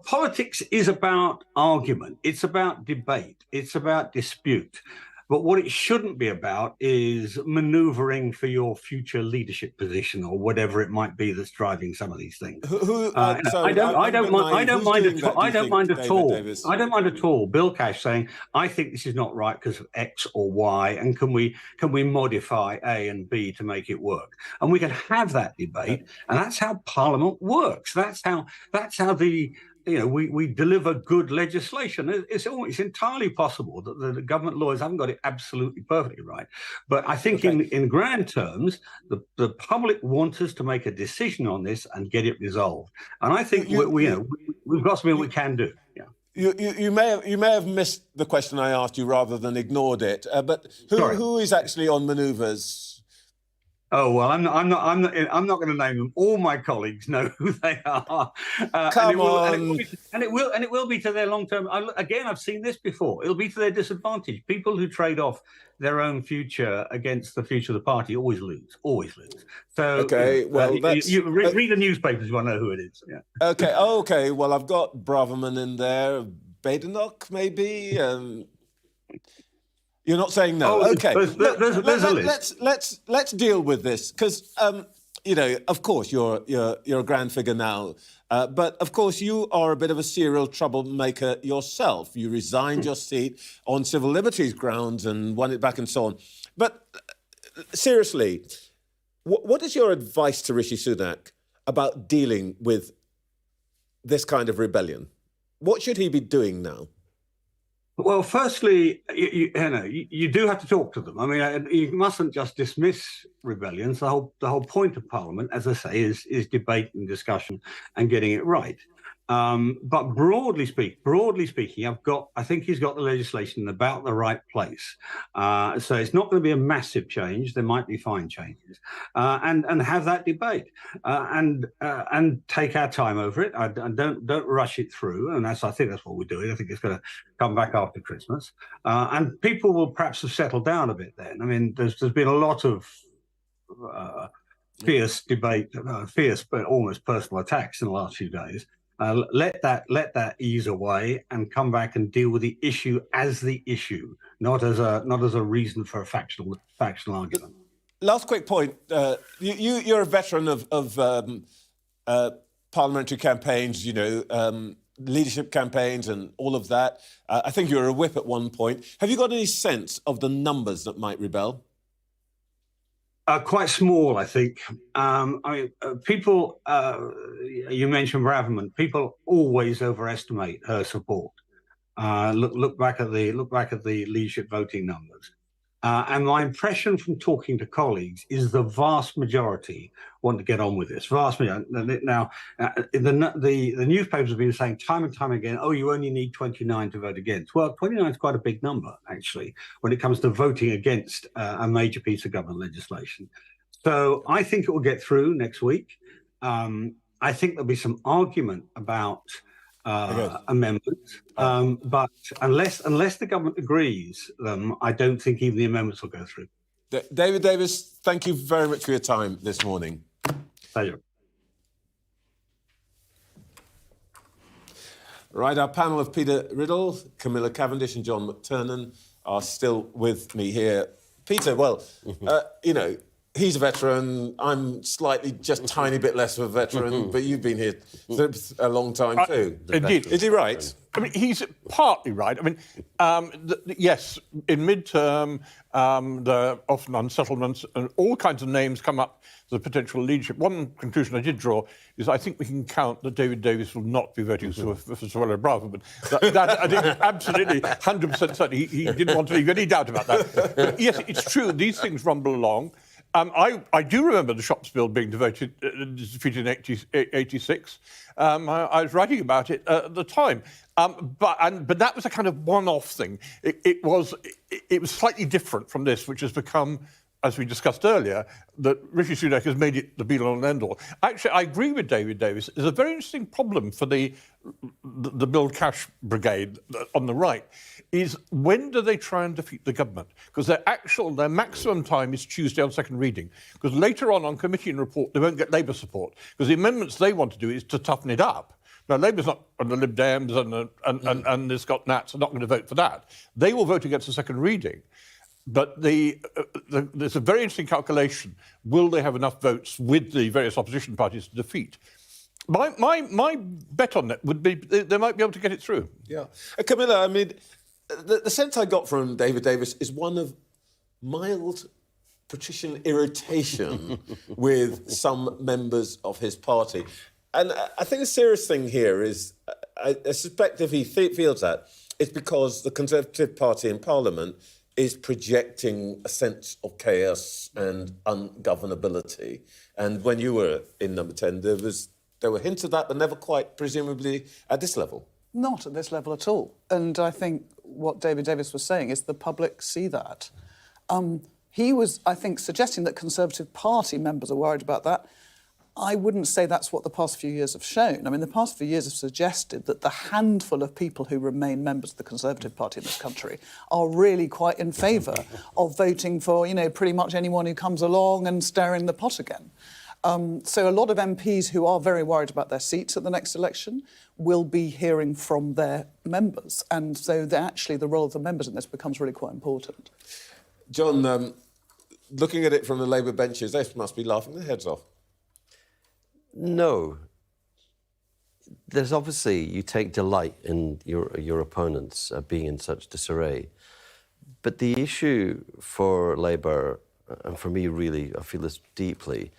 politics is about argument. It's about debate. It's about dispute. But what it shouldn't be about is manoeuvring for your future leadership position or whatever it might be that's driving some of these things. I don't mind at all. Bill Cash saying, I think this is not right because of X or Y, and can we modify A and B to make it work? And we can have that debate, and that's how Parliament works. That's how we deliver good legislation. It's entirely possible that the government lawyers haven't got it absolutely perfectly right. But I think in grand terms, the public want us to make a decision on this and get it resolved. And I think we've got something we can do. Yeah. You may have missed the question I asked you rather than ignored it. But who is actually on manoeuvres? Oh well, I'm not going to name them. All my colleagues know who they are. Come on. And it will be to their long term. Again, I've seen this before. It'll be to their disadvantage. People who trade off their own future against the future of the party always lose. So you read the newspapers. You want to know who it is. Yeah. Okay. Well, I've got Braverman in there. Badenoch, maybe. You're not saying no. Okay. There's a list. Let's deal with this because of course you're a grand figure now, but of course you are a bit of a serial troublemaker yourself. You resigned your seat on civil liberties grounds and won it back and so on. But seriously, what is your advice to Rishi Sunak about dealing with this kind of rebellion? What should he be doing now? Well, firstly, you do have to talk to them. I mean, you mustn't just dismiss rebellions. The whole point of Parliament, as I say, is debate and discussion and getting it right. But broadly speaking, I think he's got the legislation in about the right place. So it's not going to be a massive change. There might be fine changes, and have that debate and take our time over it. And don't rush it through. And I think that's what we're doing. I think it's going to come back after Christmas, and people will perhaps have settled down a bit then. I mean, there's been a lot of fierce debate, fierce but almost personal attacks in the last few days. Let that ease away and come back and deal with the issue as the issue, not as a reason for a factional argument. Last quick point: you're a veteran of parliamentary campaigns, leadership campaigns, and all of that. I think you were a whip at one point. Have you got any sense of the numbers that might rebel? Quite small, I think. People. You mentioned Braverman. People always overestimate her support. Look back at the leadership voting numbers. And my impression from talking to colleagues is the vast majority want to get on with this. Vast majority. Now, the newspapers have been saying time and time again, oh, you only need 29 to vote against. Well, 29 is quite a big number, actually, when it comes to voting against a major piece of government legislation. So I think it will get through next week. I think there'll be some argument about amendments, but unless the government agrees them, I don't think even the amendments will go through. David Davis, thank you very much for your time this morning. Pleasure. Right, our panel of Peter Riddle, Camilla Cavendish and John McTernan are still with me here. Peter, well, He's a veteran. I'm slightly, just tiny bit less of a veteran, but you've been here a long time too. Indeed. Is he right? I mean, he's partly right. I mean, yes, in midterm, there are often unsettlements and all kinds of names come up as a potential leadership. One conclusion I did draw is I think we can count that David Davis will not be voting for Suella Bravo, but that I think absolutely 100% certain. He didn't want to leave any doubt about that. But yes, it's true. These things rumble along. I do remember the Shops Bill being defeated in 86. I was writing about it at the time. But that was a kind of one-off thing. It was slightly different from this, which has become, as we discussed earlier, that Rishi Sunak has made it the be-all and end-all. Actually, I agree with David Davis. There's a very interesting problem for the Build Cash Brigade on the right, is when do they try and defeat the government? Because their maximum time is Tuesday on second reading. Because later on committee and report, they won't get Labour support. Because the amendments they want to do is to toughen it up. Now, Labour's not, and the Lib Dems and the Scott Nats are not going to vote for that. They will vote against the second reading. But there's a very interesting calculation. Will they have enough votes with the various opposition parties to defeat? My bet on that would be they might be able to get it through. Yeah. Camilla, I mean, the sense I got from David Davis is one of mild patrician irritation with some members of his party. And I think the serious thing here is, I suspect if he feels that, it's because the Conservative Party in Parliament is projecting a sense of chaos and ungovernability. And when you were in Number 10, there were hints of that, but never quite, presumably, at this level. Not at this level at all. And I think what David Davis was saying is the public see that. He was, I think, suggesting that Conservative Party members are worried about that. I wouldn't say that's what the past few years have shown. I mean, the past few years have suggested that the handful of people who remain members of the Conservative Party in this country are really quite in favour of voting for, pretty much anyone who comes along and stirring the pot again. So a lot of MPs who are very worried about their seats at the next election will be hearing from their members. And so actually the role of the members in this becomes really quite important. John, looking at it from the Labour benches, they must be laughing their heads off. No. There's obviously, you take delight in your opponents being in such disarray. But the issue for Labour, and for me really, I feel this deeply,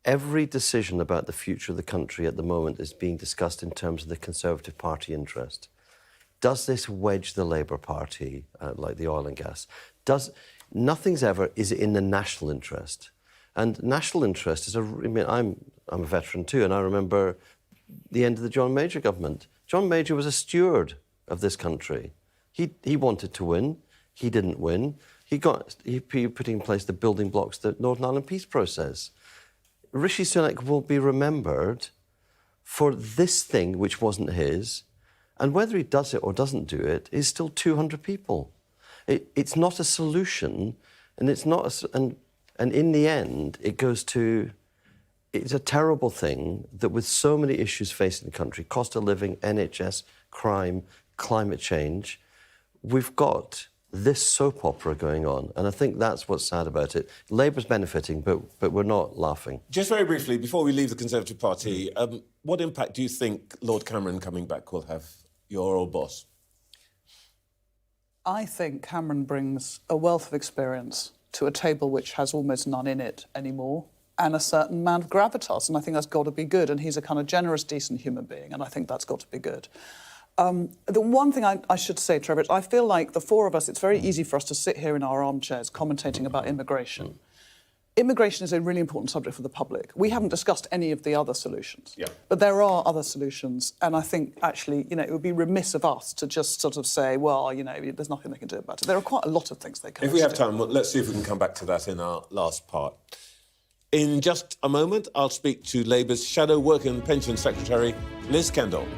every decision about the future of the country at the moment is being discussed in terms of the Conservative Party interest. Does this wedge the Labour Party, like the oil and gas? Nothing's ever, is it in the national interest? And national interest is I'm a veteran too, and I remember the end of the John Major government. John Major was a steward of this country. He wanted to win. He didn't win. He put in place the building blocks, the Northern Ireland peace process. Rishi Sunak will be remembered for this thing which wasn't his, and whether he does it or doesn't do it is still 200 people. It's not a solution, and it's not and in the end, it goes to, it's a terrible thing that with so many issues facing the country, cost of living, NHS, crime, climate change, we've got this soap opera going on. And I think that's what's sad about it. Labour's benefiting, but we're not laughing. Just very briefly, before we leave the Conservative Party, what impact do you think Lord Cameron coming back will have, your old boss? I think Cameron brings a wealth of experience to a table which has almost none in it anymore, and a certain amount of gravitas, and I think that's got to be good. And he's a kind of generous, decent human being, and I think that's got to be good. The one thing I should say, Trevor, I feel like the four of us, it's very easy for us to sit here in our armchairs commentating about immigration. Immigration is a really important subject for the public. We haven't discussed any of the other solutions, but there are other solutions, and I think actually, it would be remiss of us to just sort of say, well, there's nothing they can do about it. There are quite a lot of things they can do. If we have time, let's see if we can come back to that in our last part. In just a moment, I'll speak to Labour's Shadow Work and Pension Secretary, Liz Kendall.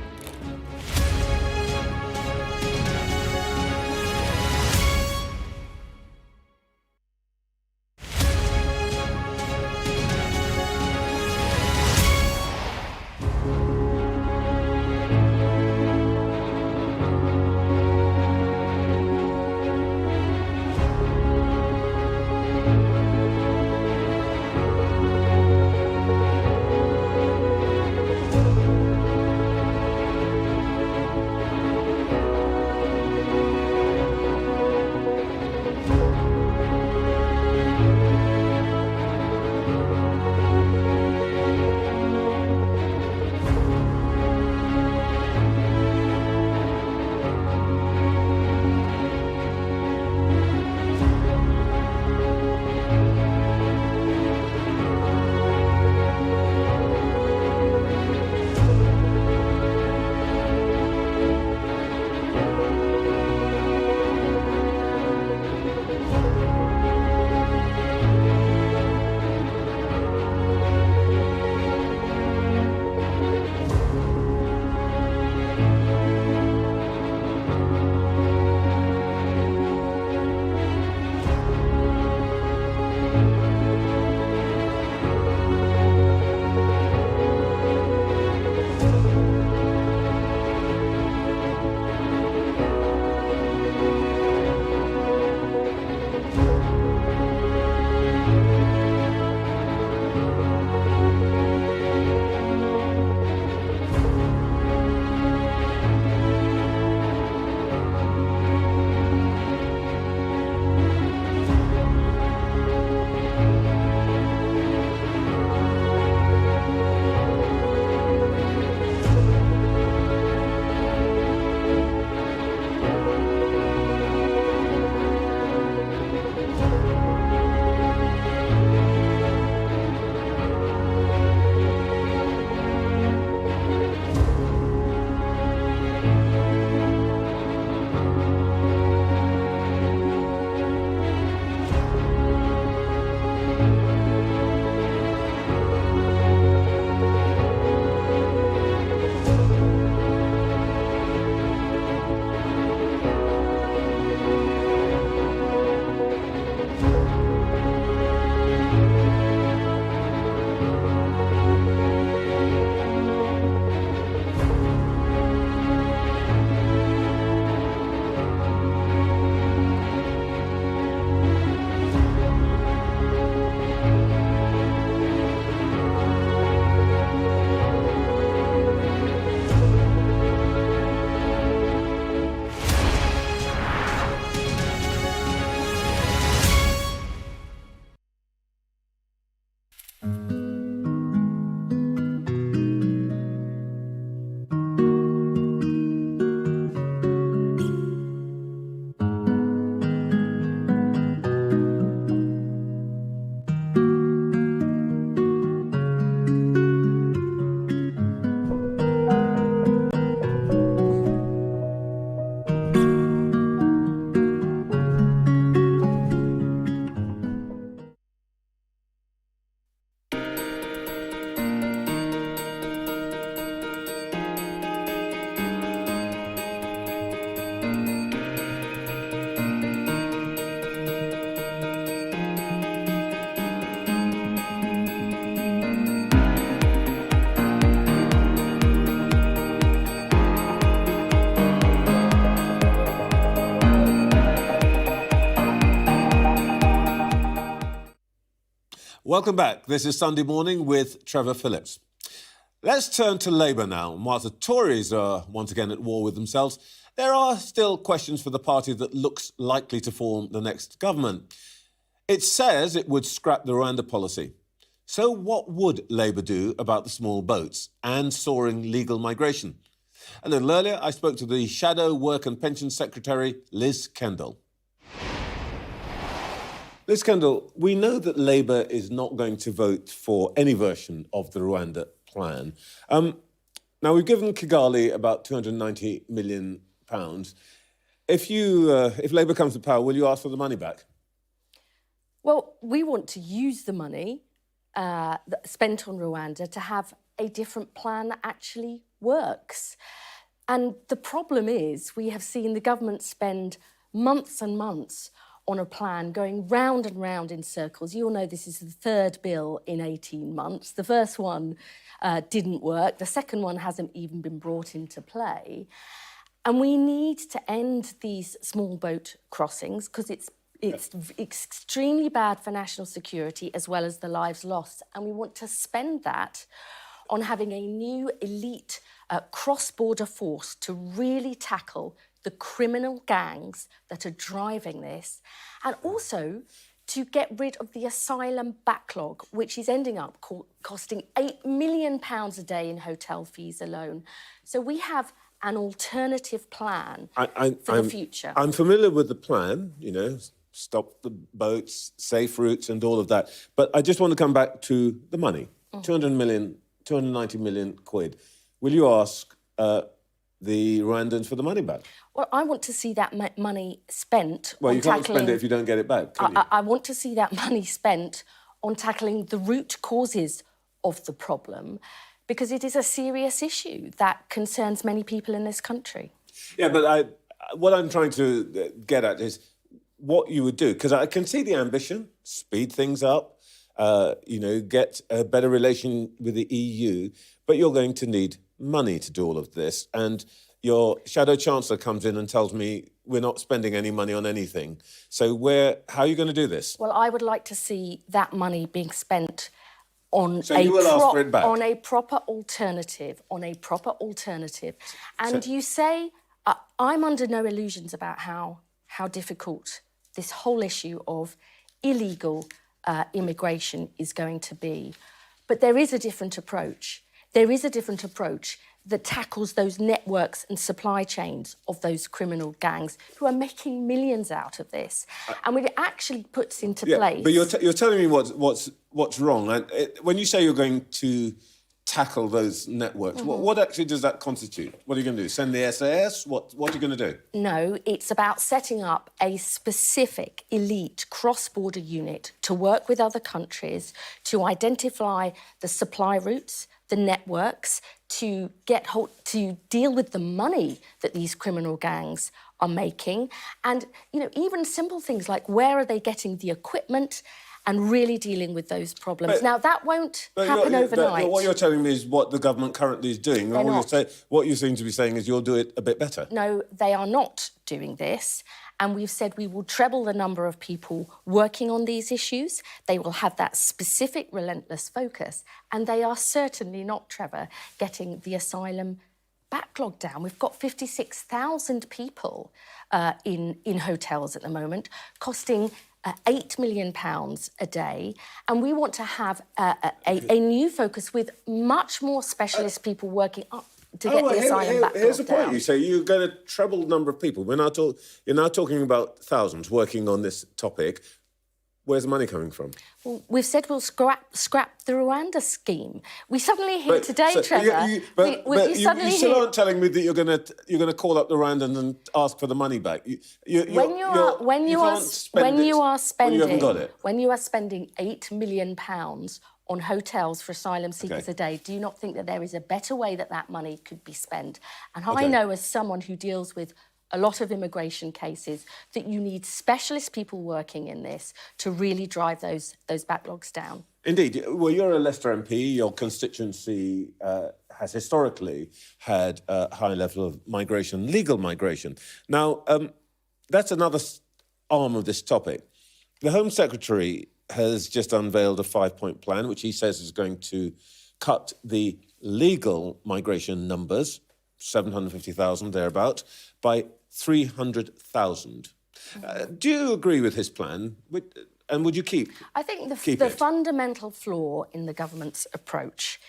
Welcome back. This is Sunday Morning with Trevor Phillips. Let's turn to Labour now. Whilst the Tories are once again at war with themselves, there are still questions for the party that looks likely to form the next government. It says it would scrap the Rwanda policy. So what would Labour do about the small boats and soaring legal migration? A little earlier, I spoke to the Shadow Work and Pension Secretary, Liz Kendall. Liz Kendall, we know that Labour is not going to vote for any version of the Rwanda plan. Now, we've given Kigali about £290 million. If Labour comes to power, will you ask for the money back? Well, we want to use the money spent on Rwanda to have a different plan that actually works. And the problem is we have seen the government spend months and months on a plan going round and round in circles. You all know this is the third bill in 18 months. The first one didn't work. The second one hasn't even been brought into play. And we need to end these small boat crossings because it's extremely bad for national security as well as the lives lost. And we want to spend that on having a new elite cross-border force to really tackle the criminal gangs that are driving this, and also to get rid of the asylum backlog, which is ending up costing £8 million a day in hotel fees alone. So we have an alternative plan for the future. I'm familiar with the plan, stop the boats, safe routes and all of that. But I just want to come back to the money, 290 million quid. Will you ask the Rwandans for the money back? Well, I want to see that money spent Well, on you can't spend it if you don't get it back, can you? I want to see that money spent on tackling the root causes of the problem, because it is a serious issue that concerns many people in this country. Yeah, but what I'm trying to get at is what you would do, because I can see the ambition, speed things up, get a better relation with the EU, but you're going to need money to do all of this. And your Shadow Chancellor comes in and tells me we're not spending any money on anything. So how are you going to do this? Well, I would like to see that money being spent on a proper alternative, And you say, I'm under no illusions about how difficult this whole issue of illegal immigration is going to be. But there is a different approach. That tackles those networks and supply chains of those criminal gangs who are making millions out of this. And it actually puts into place... But you're telling me what's wrong. And when you say you're going to tackle those networks, what actually does that constitute? What are you going to do? Send the SAS? What are you going to do? No, it's about setting up a specific elite cross-border unit to work with other countries to identify the supply routes, the networks, to deal with the money that these criminal gangs are making, and even simple things like where are they getting the equipment, and really dealing with those problems. Now that won't happen overnight. What you're telling me is what the government currently is doing. What you seem to be saying is you'll do it a bit better. No, they are not doing this. And we've said we will treble the number of people working on these issues. They will have that specific, relentless focus. And they are certainly not, Trevor, getting the asylum backlog down. We've got 56,000 people in hotels at the moment, costing £8 million a day. And we want to have a new focus with much more specialist people working up to get the asylum backlog down. Here's the point. You say you're going to treble the number of people. You're now talking about thousands working on this topic. Where's the money coming from? Well, we've said we'll scrap the Rwanda scheme. We suddenly hear today, Trevor. You still aren't telling me that you're going to call up the Rwandans and ask for the money back. When you are spending £8 million on hotels for asylum seekers a day, do you not think that there is a better way that money could be spent? And I know, as someone who deals with a lot of immigration cases, that you need specialist people working in this to really drive those backlogs down. Indeed. Well, you're a Leicester MP. Your constituency has historically had a high level of migration, legal migration. Now, that's another arm of this topic. The Home Secretary has just unveiled a 5-point plan, which he says is going to cut the legal migration numbers, 750,000 thereabout, by 300,000. Do you agree with his plan? And would you keep I think keep the it? fundamental flaw in the government's approach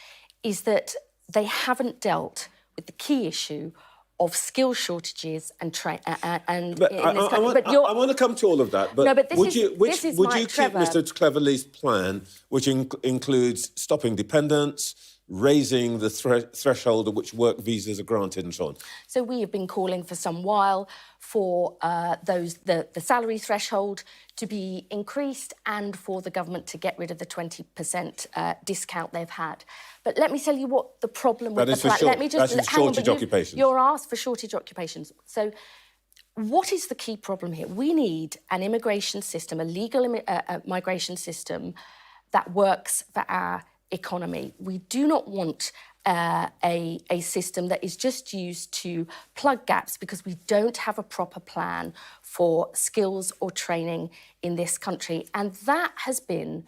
is that they haven't dealt with the key issue of skill shortages and But I want to come to all of that. But, no, but would you keep Trevor, Mr. Cleverly's plan, which includes stopping dependence, raising the threshold at which work visas are granted, and so on? So we have been calling for some while for the salary threshold to be increased and for the government to get rid of the 20% discount they've had. But let me tell you what the problem with the plan. Let me just that's shortage occupations. You're asked for shortage occupations. So what is the key problem here? We need an immigration system, a legal migration system that works for our economy. We do not want a system that is just used to plug gaps because we don't have a proper plan for skills or training in this country. And that has been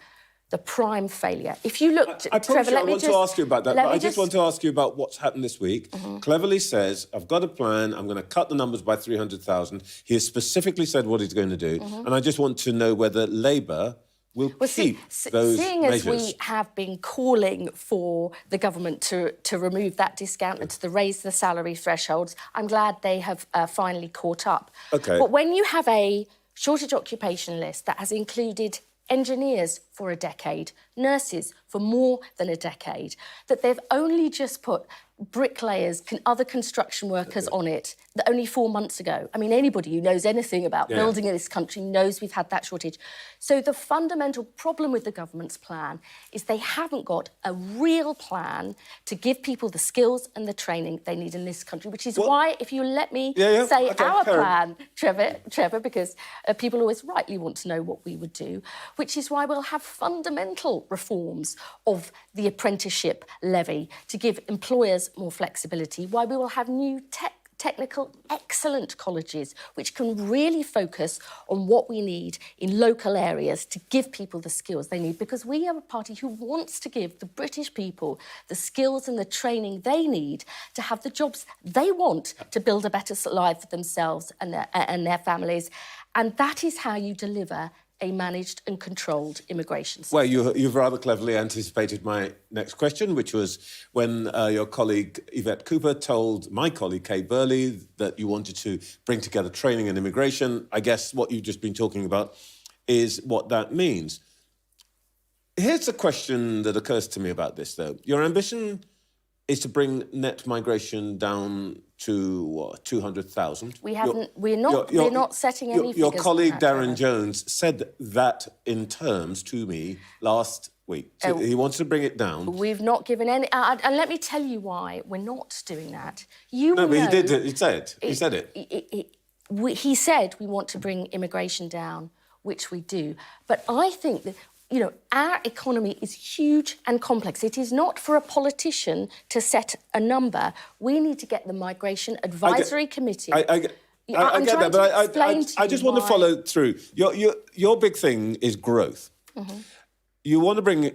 the prime failure. If you look, Trevor, I want to ask you about that, but I just want to ask you about what's happened this week. Cleverly says, I've got a plan, I'm going to cut the numbers by 300,000. He has specifically said what he's going to do, and I just want to know whether Labour will keep those seeing measures. as we have been calling for the government to remove that discount and to raise the salary thresholds, I'm glad they have finally caught up. Okay. But when you have a shortage occupation list that has included engineers for a decade, nurses for more than a decade, that they've only just put bricklayers, other construction workers on it only 4 months ago. I mean, anybody who knows anything about building in this country knows we've had that shortage. So the fundamental problem with the government's plan is they haven't got a real plan to give people the skills and the training they need in this country, which is why, if you let me say our plan, Trevor, because people always rightly want to know what we would do, which is why we'll have fundamental reforms of the apprenticeship levy to give employers more flexibility, why we will have new technical excellent colleges which can really focus on what we need in local areas to give people the skills they need, because we are a party who wants to give the British people the skills and the training they need to have the jobs they want to build a better life for themselves and their families. And that is how you deliver a managed and controlled immigration system. Well, you've rather cleverly anticipated my next question, which was when your colleague Yvette Cooper told my colleague Kate Burley that you wanted to bring together training and immigration. I guess what you've just been talking about is what that means. Here's a question that occurs to me about this, though. Your ambition is to bring net migration down to what, 200,000? We're not setting any figures. Your colleague on that, Darren Jones said that in terms to me last week. So he wants to bring it down. We've not given any... and let me tell you why we're not doing that. He did. He said it. He said we want to bring immigration down, which we do. But I think that, you know, our economy is huge and complex. It is not for a politician to set a number. We need to get the Migration Advisory Committee... I get that, but I just want to follow through. Your big thing is growth. You want to bring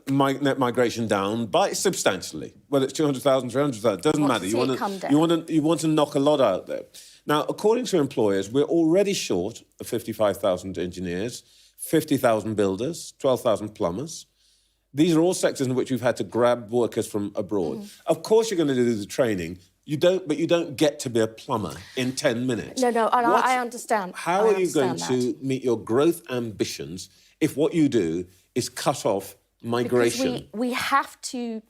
net migration down by substantially, whether it's 200,000, 300,000, doesn't matter. You want to knock a lot out there. Now, according to employers, we're already short of 55,000 engineers, 50,000 builders, 12,000 plumbers. These are all sectors in which we've had to grab workers from abroad. Of course, you're going to do the training. You don't get to be a plumber in 10 minutes. No, I understand. How are you going to meet your growth ambitions if what you do is cut off migration? Because we have to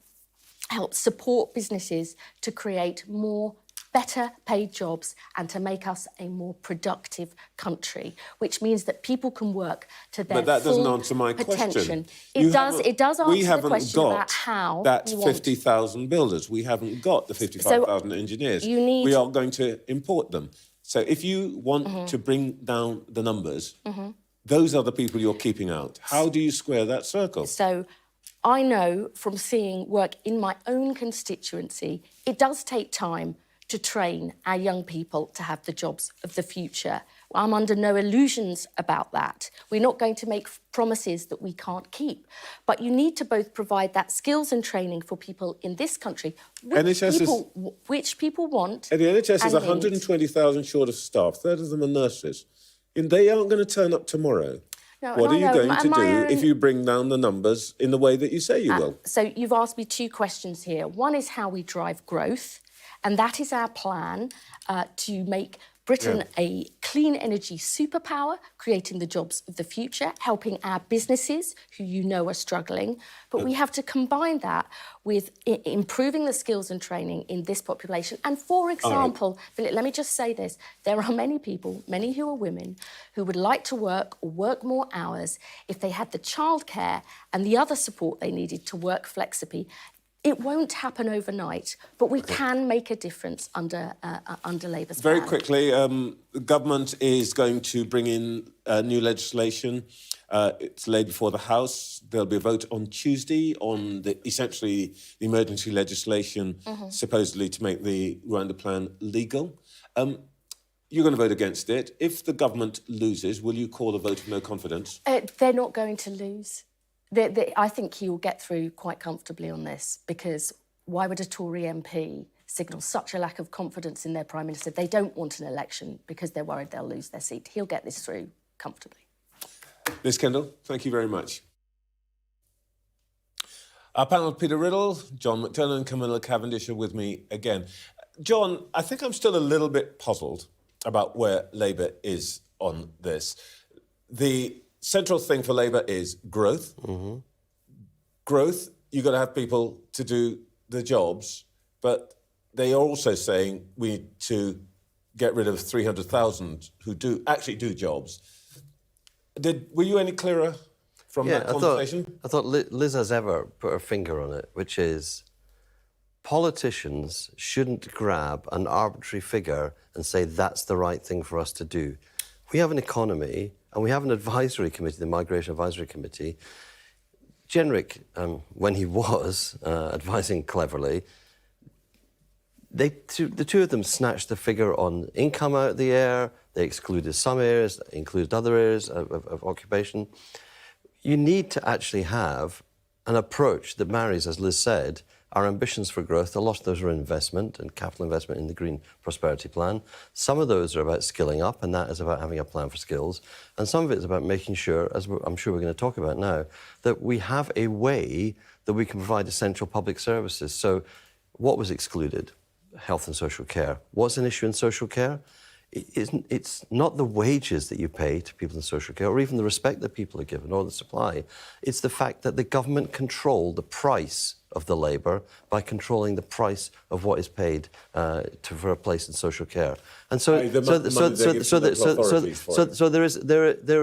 help support businesses to create more better paid jobs and to make us a more productive country, which means that people can work to their full But that doesn't answer my question. It does answer the question about how that's 50,000 builders. We haven't got the 55,000 engineers. We are going to import them. So if you want to bring down the numbers, those are the people you're keeping out. How do you square that circle? So I know from seeing work in my own constituency, it does take time to train our young people to have the jobs of the future. I'm under no illusions about that. We're not going to make promises that we can't keep. But you need to both provide that skills and training for people in this country, which people want. And the NHS is and need. 120,000 short of staff, a third of them are nurses. And they aren't going to turn up tomorrow. No, what are you going to do own... if you bring down the numbers in the way that you say you will? So you've asked me two questions here. One is how we drive growth, and that is our plan to make Britain a clean energy superpower, creating the jobs of the future, helping our businesses, who you know are struggling. But we have to combine that with improving the skills and training in this population. And for example, Philip, let me just say this. There are many people, many who are women, who would like to work or work more hours if they had the childcare and the other support they needed to work flexibly. It won't happen overnight, but we can make a difference under Labour's Very plan. quickly, the government is going to bring in new legislation. It's laid before the House. There'll be a vote on Tuesday on essentially the emergency legislation, supposedly to make the Rwanda plan legal. You're going to vote against it. If the government loses, will you call a vote of no confidence? They're not going to lose. I think he will get through quite comfortably on this, because why would a Tory MP signal such a lack of confidence in their Prime Minister? They don't want an election because they're worried they'll lose their seat. He'll get this through comfortably. Ms Kendall, thank you very much. Our panel, Peter Riddle, John McDermott and Camilla Cavendish are with me again. John, I think I'm still a little bit puzzled about where Labour is on this. The central thing for Labour is growth. Growth, you've got to have people to do the jobs, but they are also saying we need to get rid of 300,000 who actually do jobs. Were you any clearer from that conversation? I thought Liz has ever put her finger on it, which is politicians shouldn't grab an arbitrary figure and say that's the right thing for us to do. We have an economy and we have an advisory committee, the Migration Advisory Committee. Jenrick, when he was advising cleverly, the two of them snatched the figure on income out of the air. They excluded some areas, included other areas of occupation. You need to actually have an approach that marries, as Liz said, our ambitions for growth. A lot of those are investment and capital investment in the Green Prosperity Plan. Some of those are about skilling up, and that is about having a plan for skills. And some of it is about making sure, as I'm sure we're going to talk about now, that we have a way that we can provide essential public services. So what was excluded? Health and social care. What's an issue in social care? It's not the wages that you pay to people in social care, or even the respect that people are given, or the supply. It's the fact that the government control the price of the labour by controlling the price of what is paid for a place in social care. And so there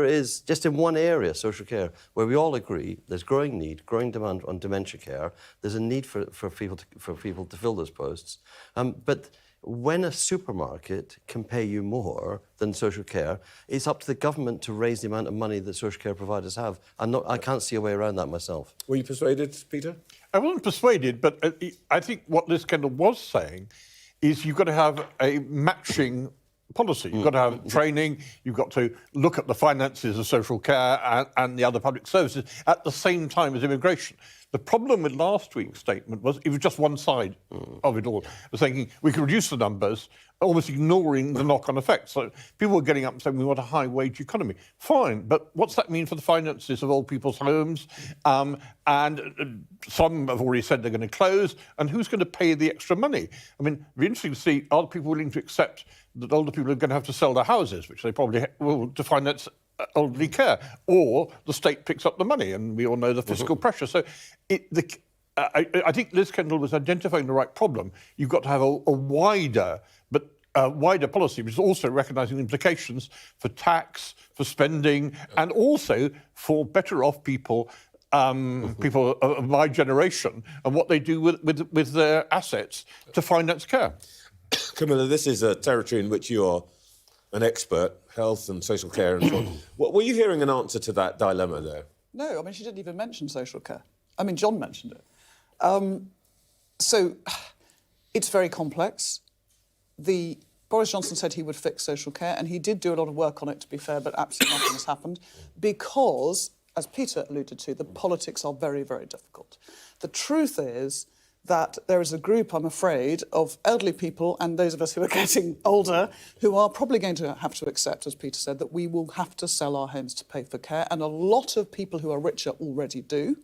is just in one area, social care, where we all agree there's growing need, growing demand on dementia care. There's a need for people to fill those posts, but when a supermarket can pay you more than social care, it's up to the government to raise the amount of money that social care providers have. I can't see a way around that myself. Were you persuaded, Peter? I wasn't persuaded, but I think what Liz Kendall was saying is you've got to have a matching policy. You've got to have training, you've got to look at the finances of social care and the other public services at the same time as immigration. The problem with last week's statement was it was just one side of it all. It was saying we can reduce the numbers, almost ignoring the knock-on effects. So people were getting up and saying we want a high-wage economy. Fine, but what's that mean for the finances of old people's homes? And some have already said they're going to close, and who's going to pay the extra money? I mean, it'd be interesting to see, are people willing to accept that older people are going to have to sell their houses, which they probably will, to finance elderly care, or the state picks up the money, and we all know the fiscal pressure. So I think Liz Kendall was identifying the right problem. You've got to have a wider policy, which is also recognising the implications for tax, for spending, and also for better off people, people of my generation, and what they do with their assets to finance care. Camilla, this is a territory in which you are an expert, health and social care and so on. Were you hearing an answer to that dilemma there? No, I mean, she didn't even mention social care. I mean, John mentioned it. So it's very complex. The Boris Johnson said he would fix social care, and he did do a lot of work on it, to be fair, but absolutely nothing has happened because, as Peter alluded to, the politics are very, very difficult. The truth is that there is a group, I'm afraid, of elderly people and those of us who are getting older who are probably going to have to accept, as Peter said, that we will have to sell our homes to pay for care, and a lot of people who are richer already do.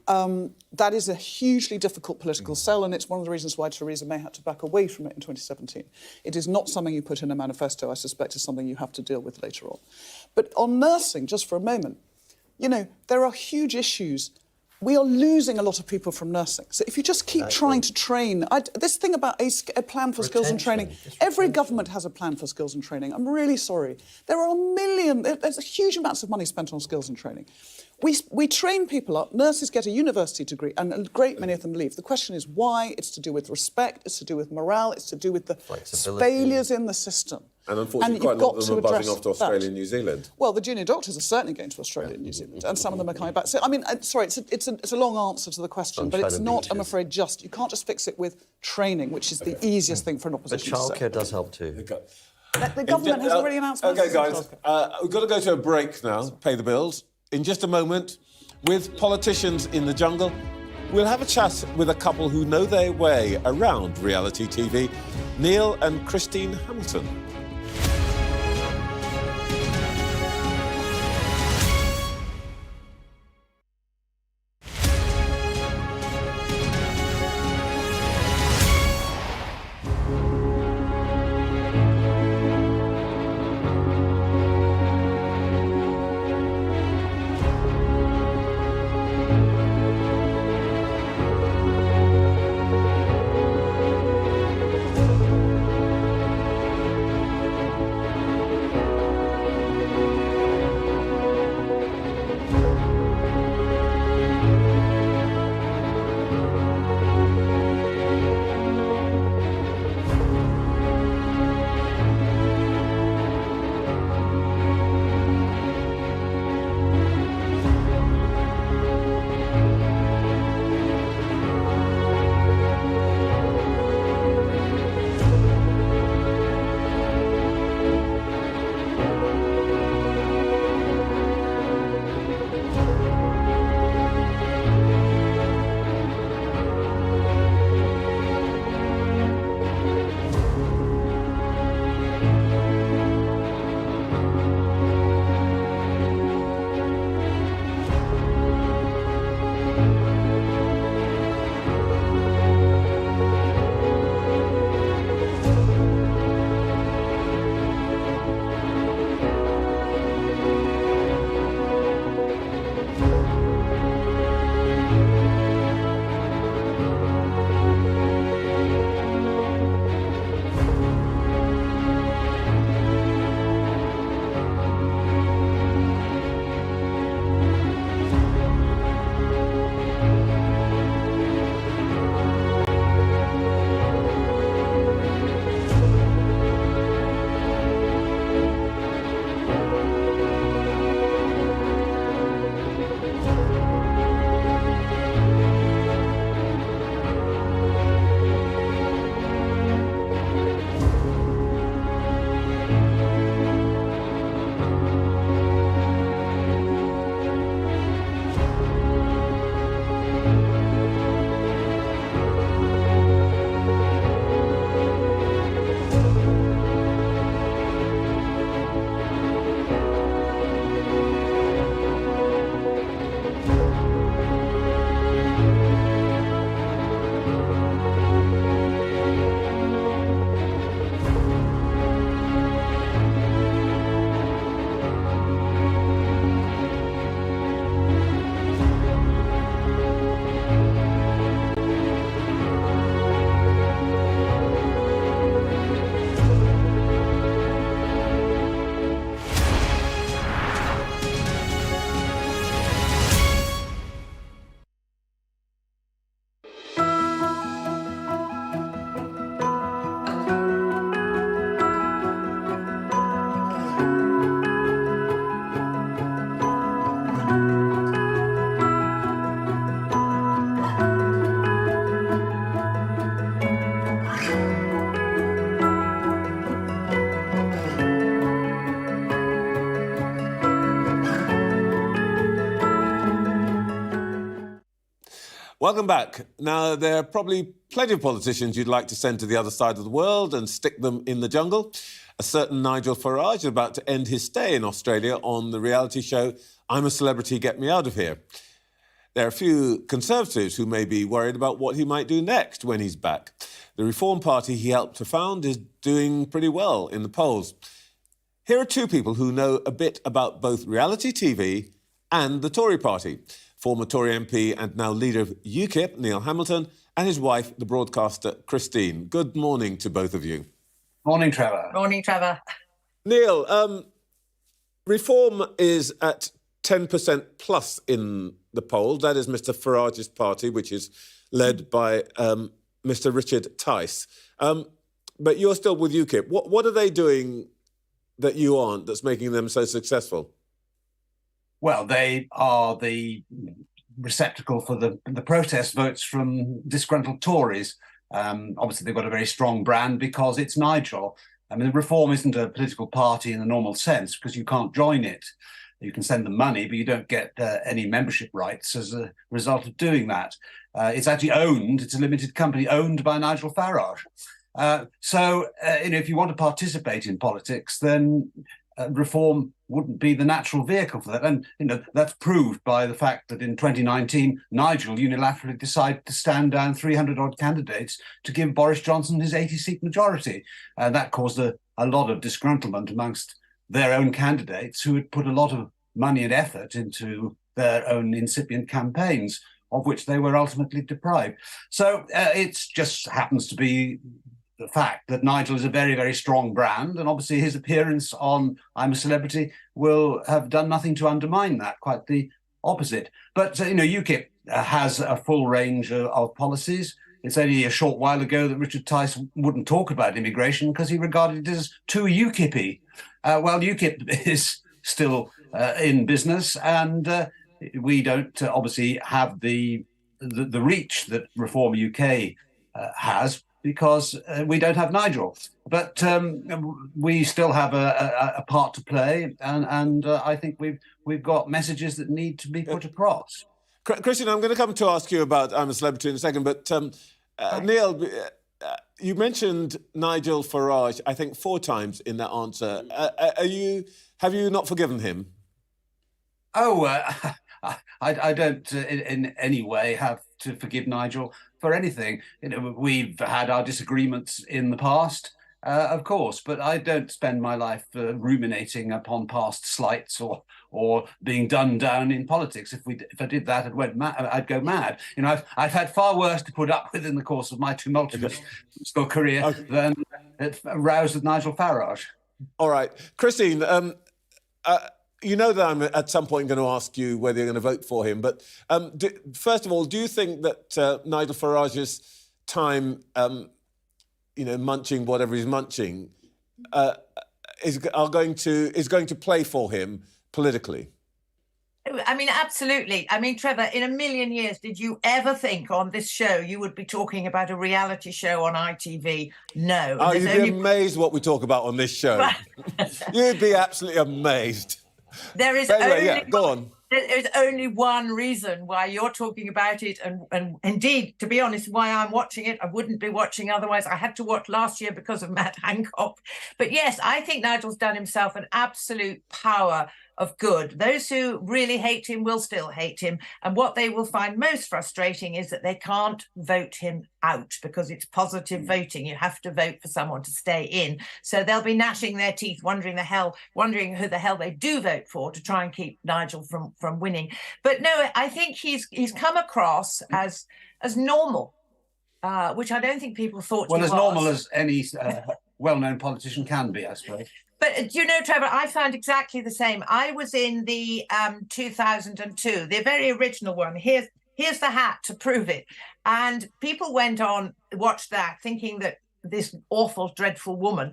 That is a hugely difficult political sell, and it's one of the reasons why Theresa May had to back away from it in 2017. It is not something you put in a manifesto. I suspect it's something you have to deal with later on. But on nursing, just for a moment, you know, there are huge issues. We are losing a lot of people from nursing. So if you just keep trying to train... this thing about a plan for skills and training, every government has a plan for skills and training. I'm really sorry. There are there's huge amounts of money spent on skills and training. We train people up, nurses get a university degree, and a great many of them leave. The question is why? It's to do with respect, it's to do with morale, it's to do with the failures in the system. And unfortunately, quite a lot of them are buzzing off to Australia and New Zealand. Well, the junior doctors are certainly going to Australia and New Zealand, and some of them are coming back. So, I mean, sorry, it's a long answer to the question, but it's not, I'm afraid, you can't just fix it with training, which is the easiest thing for an opposition to say. But childcare does help too. The government has already announced... OK, guys, we've got to go to a break now, pay the bills. In just a moment, with politicians in the jungle, we'll have a chat with a couple who know their way around reality TV, Neil and Christine Hamilton. Welcome back. Now, there are probably plenty of politicians you'd like to send to the other side of the world and stick them in the jungle. A certain Nigel Farage is about to end his stay in Australia on the reality show I'm a Celebrity, Get Me Out of Here. There are a few Conservatives who may be worried about what he might do next when he's back. The Reform Party he helped to found is doing pretty well in the polls. Here are two people who know a bit about both reality TV and the Tory party. Former Tory MP and now leader of UKIP, Neil Hamilton, and his wife, the broadcaster Christine. Good morning to both of you. Morning, Trevor. Morning, Trevor. Neil, Reform is at 10% plus in the polls. That is Mr Farage's party, which is led by Mr Richard Tice. But you're still with UKIP. What are they doing that you aren't that's making them so successful? Well, they are the receptacle for the protest votes from disgruntled Tories. Obviously, they've got a very strong brand because it's Nigel. I mean, Reform isn't a political party in the normal sense because you can't join it. You can send them money, but you don't get any membership rights as a result of doing that. It's actually it's a limited company owned by Nigel Farage. So, if you want to participate in politics, then Reform wouldn't be the natural vehicle for that. And, that's proved by the fact that in 2019, Nigel unilaterally decided to stand down 300-odd candidates to give Boris Johnson his 80-seat majority. And that caused a lot of disgruntlement amongst their own candidates who had put a lot of money and effort into their own incipient campaigns, of which they were ultimately deprived. So it just happens to be the fact that Nigel is a very, very strong brand, and obviously his appearance on I'm a Celebrity will have done nothing to undermine that, quite the opposite. But, UKIP has a full range of policies. It's only a short while ago that Richard Tice wouldn't talk about immigration because he regarded it as too UKIP-y. Well, UKIP is still in business, and we don't obviously have the reach that Reform UK has, because we don't have Nigel. But we still have a part to play, and I think we've got messages that need to be put across. Christian, I'm going to come to ask you about I'm a Celebrity in a second, but Neil, you mentioned Nigel Farage, I think 4 times in that answer. Have you not forgiven him? Oh, I don't in any way have to forgive Nigel for anything. We've had our disagreements in the past, of course, but I don't spend my life ruminating upon past slights or being done down in politics. If I did that, I'd go mad. I've had far worse to put up with in the course of my tumultuous career than roused with Nigel Farage. All right, Christine. You know that I'm at some point going to ask you whether you're going to vote for him. But first of all, do you think that Nigel Farage's time, munching whatever he's munching, is going to play for him politically? I mean, absolutely. I mean, Trevor, in a million years, did you ever think on this show you would be talking about a reality show on ITV? No. Oh, you'd be amazed what we talk about on this show. You'd be absolutely amazed. There is There's only one reason why you're talking about it, and indeed, to be honest, why I'm watching it. I wouldn't be watching otherwise. I had to watch last year because of Matt Hancock. But yes, I think Nigel's done himself an absolute power of good. Those who really hate him will still hate him. And what they will find most frustrating is that they can't vote him out because it's positive voting. You have to vote for someone to stay in. So they'll be gnashing their teeth, wondering who the hell they do vote for to try and keep Nigel from winning. But no, I think he's come across as normal, which I don't think people thought he was. Well, as normal as any well-known politician can be, I suppose. But do you know, Trevor, I found exactly the same. I was in the 2002, the very original one. Here's the hat to prove it. And people went on, watched that, thinking that this awful, dreadful woman,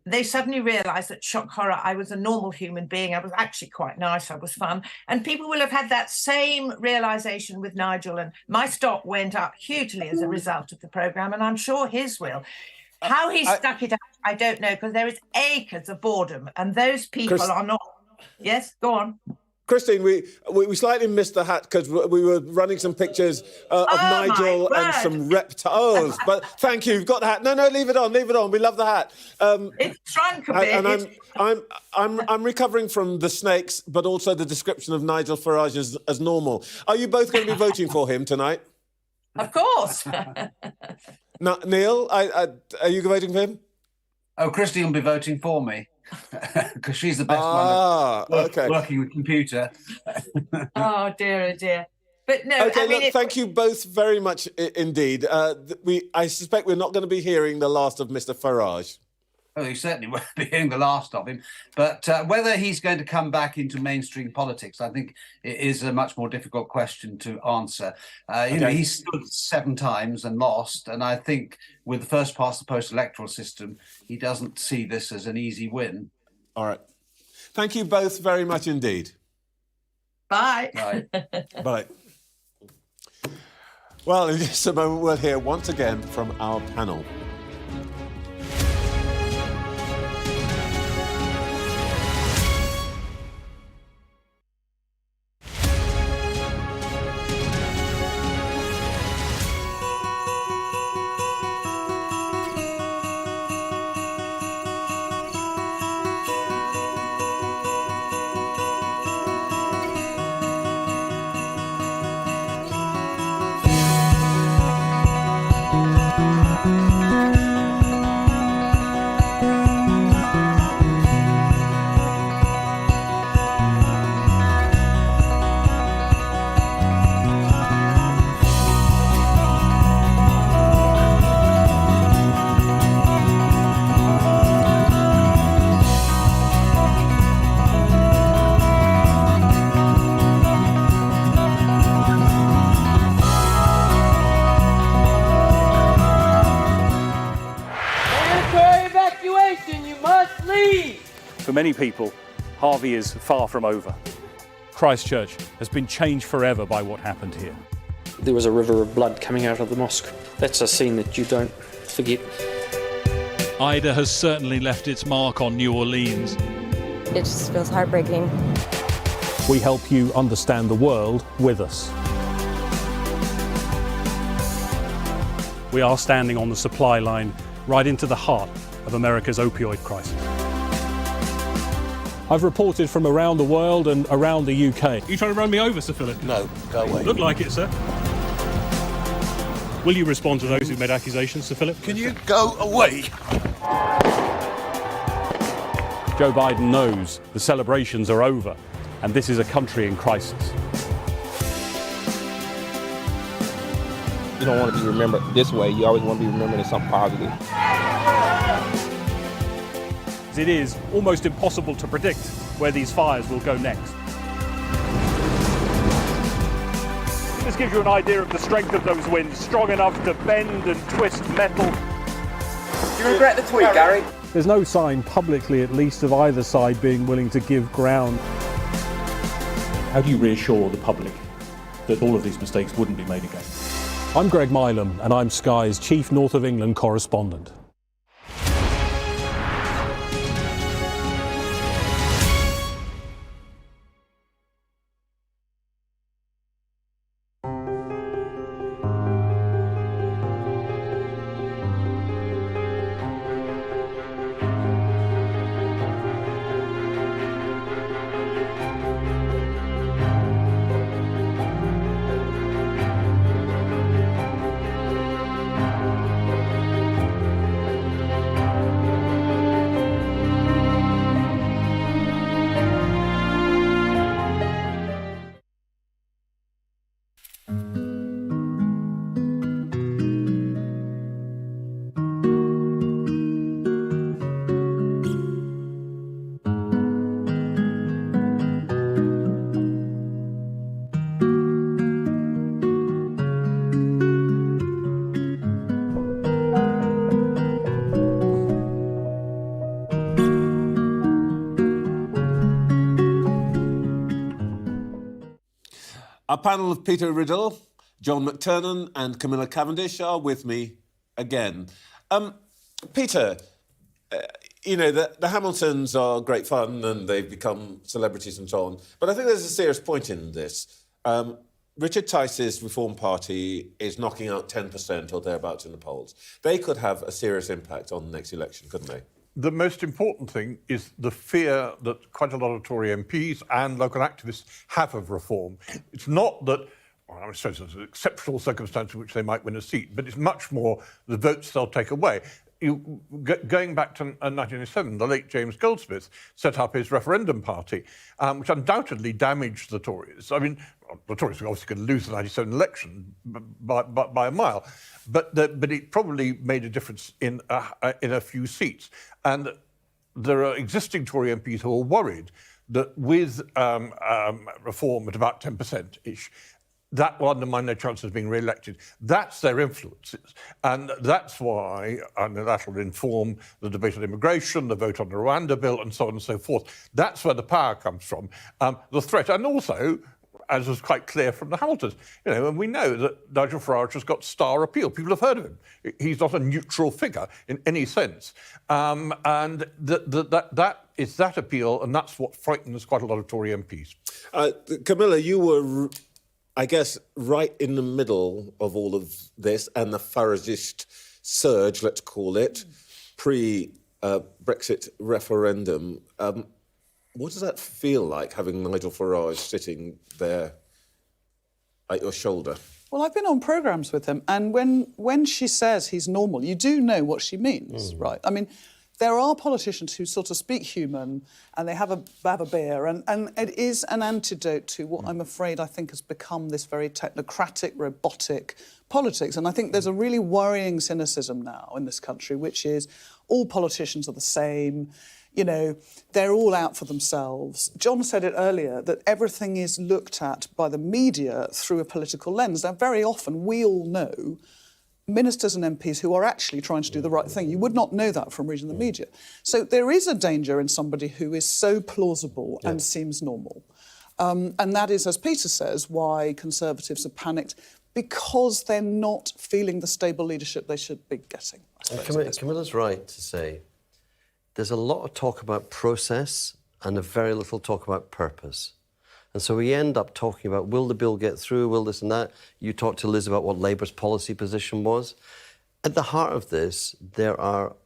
they suddenly realised that, shock horror, I was a normal human being. I was actually quite nice. I was fun. And people will have had that same realisation with Nigel. And my stock went up hugely as a result of the programme, and I'm sure his will. How he stuck it out, I don't know, because there is acres of boredom, and those people are not. Yes, go on. Christine, we slightly missed the hat because we were running some pictures of Nigel and some reptiles. But thank you, you've got the hat. No, leave it on. We love the hat. It's shrunk a bit. And I'm recovering from the snakes, but also the description of Nigel Farage as normal. Are you both going to be voting for him tonight? Of course. Neil, are you voting for him? Oh, Christine will be voting for me. Because she's the best one at working with computer. Oh dear. But no, okay, I mean, thank you both very much indeed. I suspect we're not going to be hearing the last of Mr. Farage. Oh, you certainly won't be hearing the last of him. But whether he's going to come back into mainstream politics, I think it is a much more difficult question to answer. You know, he stood 7 times and lost, and I think with the first past the post electoral system, he doesn't see this as an easy win. All right. Thank you both very much indeed. Bye. Bye. Well, in just a moment, we'll hear once again from our panel. For many people, Harvey is far from over. Christchurch has been changed forever by what happened here. There was a river of blood coming out of the mosque. That's a scene that you don't forget. Ida has certainly left its mark on New Orleans. It just feels heartbreaking. We help you understand the world with us. We are standing on the supply line right into the heart of America's opioid crisis. I've reported from around the world and around the UK. Are you trying to run me over, Sir Philip? No, go away. Look like it, sir. Will you respond to those who made accusations, Sir Philip? Can you go away? Joe Biden knows the celebrations are over, and this is a country in crisis. You don't want to be remembered this way. You always want to be remembered as something positive. It is almost impossible to predict where these fires will go next. This gives you an idea of the strength of those winds, strong enough to bend and twist metal. Do you regret the tweet, Gary? There's no sign, publicly at least, of either side being willing to give ground. How do you reassure the public that all of these mistakes wouldn't be made again? I'm Greg Milam, and I'm Sky's Chief North of England correspondent. Our panel of Peter Riddell, John McTernan and Camilla Cavendish are with me again. Peter, you know, the Hamiltons are great fun and they've become celebrities and so on. But I think there's a serious point in this. Richard Tice's Reform Party is knocking out 10% or thereabouts in the polls. They could have a serious impact on the next election, couldn't they? The most important thing is the fear that quite a lot of Tory MPs and local activists have of reform. It's not that, well, I suppose there's an exceptional circumstance in which they might win a seat, but it's much more the votes they'll take away. Going back to 1987, the late James Goldsmith set up his referendum party, which undoubtedly damaged the Tories. I mean, the Tories were obviously going to lose the 1997 election by a mile, but it probably made a difference in a few seats. And there are existing Tory MPs who are worried that with reform at about 10%-ish, that will undermine their chances of being re-elected. That's their influences. And that's why, and that will inform the debate on immigration, the vote on the Rwanda bill, and so on and so forth. That's where the power comes from, the threat. And also, as was quite clear from the Hamiltons, you know, and we know that Nigel Farage has got star appeal. People have heard of him. He's not a neutral figure in any sense. And that is that appeal, and that's what frightens quite a lot of Tory MPs. Camilla, you were, I guess, right in the middle of all of this and the Farageist surge, let's call it, pre-Brexit referendum. What does that feel like, having Nigel Farage sitting there at your shoulder? Well, I've been on programmes with him, and when she says he's normal, you do know what she means, right? I mean, there are politicians who sort of speak human and they have a beer, and it is an antidote to what I'm afraid I think has become this very technocratic, robotic politics. And I think there's a really worrying cynicism now in this country, which is all politicians are the same. You know, they're all out for themselves. John said it earlier, that everything is looked at by the media through a political lens. Now, very often, we all know ministers and MPs who are actually trying to do the right thing. You would not know that from reading the media. So there is a danger in somebody who is so plausible and seems normal. And that is, as Peter says, why Conservatives are panicked, because they're not feeling the stable leadership they should be getting. Camilla's right to say there's a lot of talk about process and a very little talk about purpose. And so we end up talking about, will the bill get through, will this and that? You talked to Liz about what Labour's policy position was. At the heart of this, there are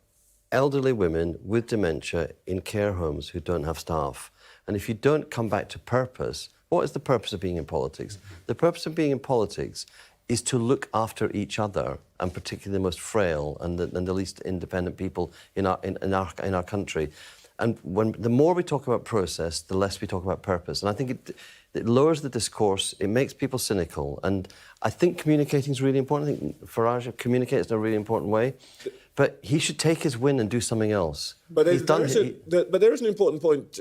elderly women with dementia in care homes who don't have staff. And if you don't come back to purpose, what is the purpose of being in politics? The purpose of being in politics is to look after each other, and particularly the most frail and the least independent people in our country. And the more we talk about process, the less we talk about purpose. And I think it lowers the discourse, it makes people cynical. And I think communicating is really important. I think Farage communicates in a really important way. But he should take his win and do something else. But there is an important point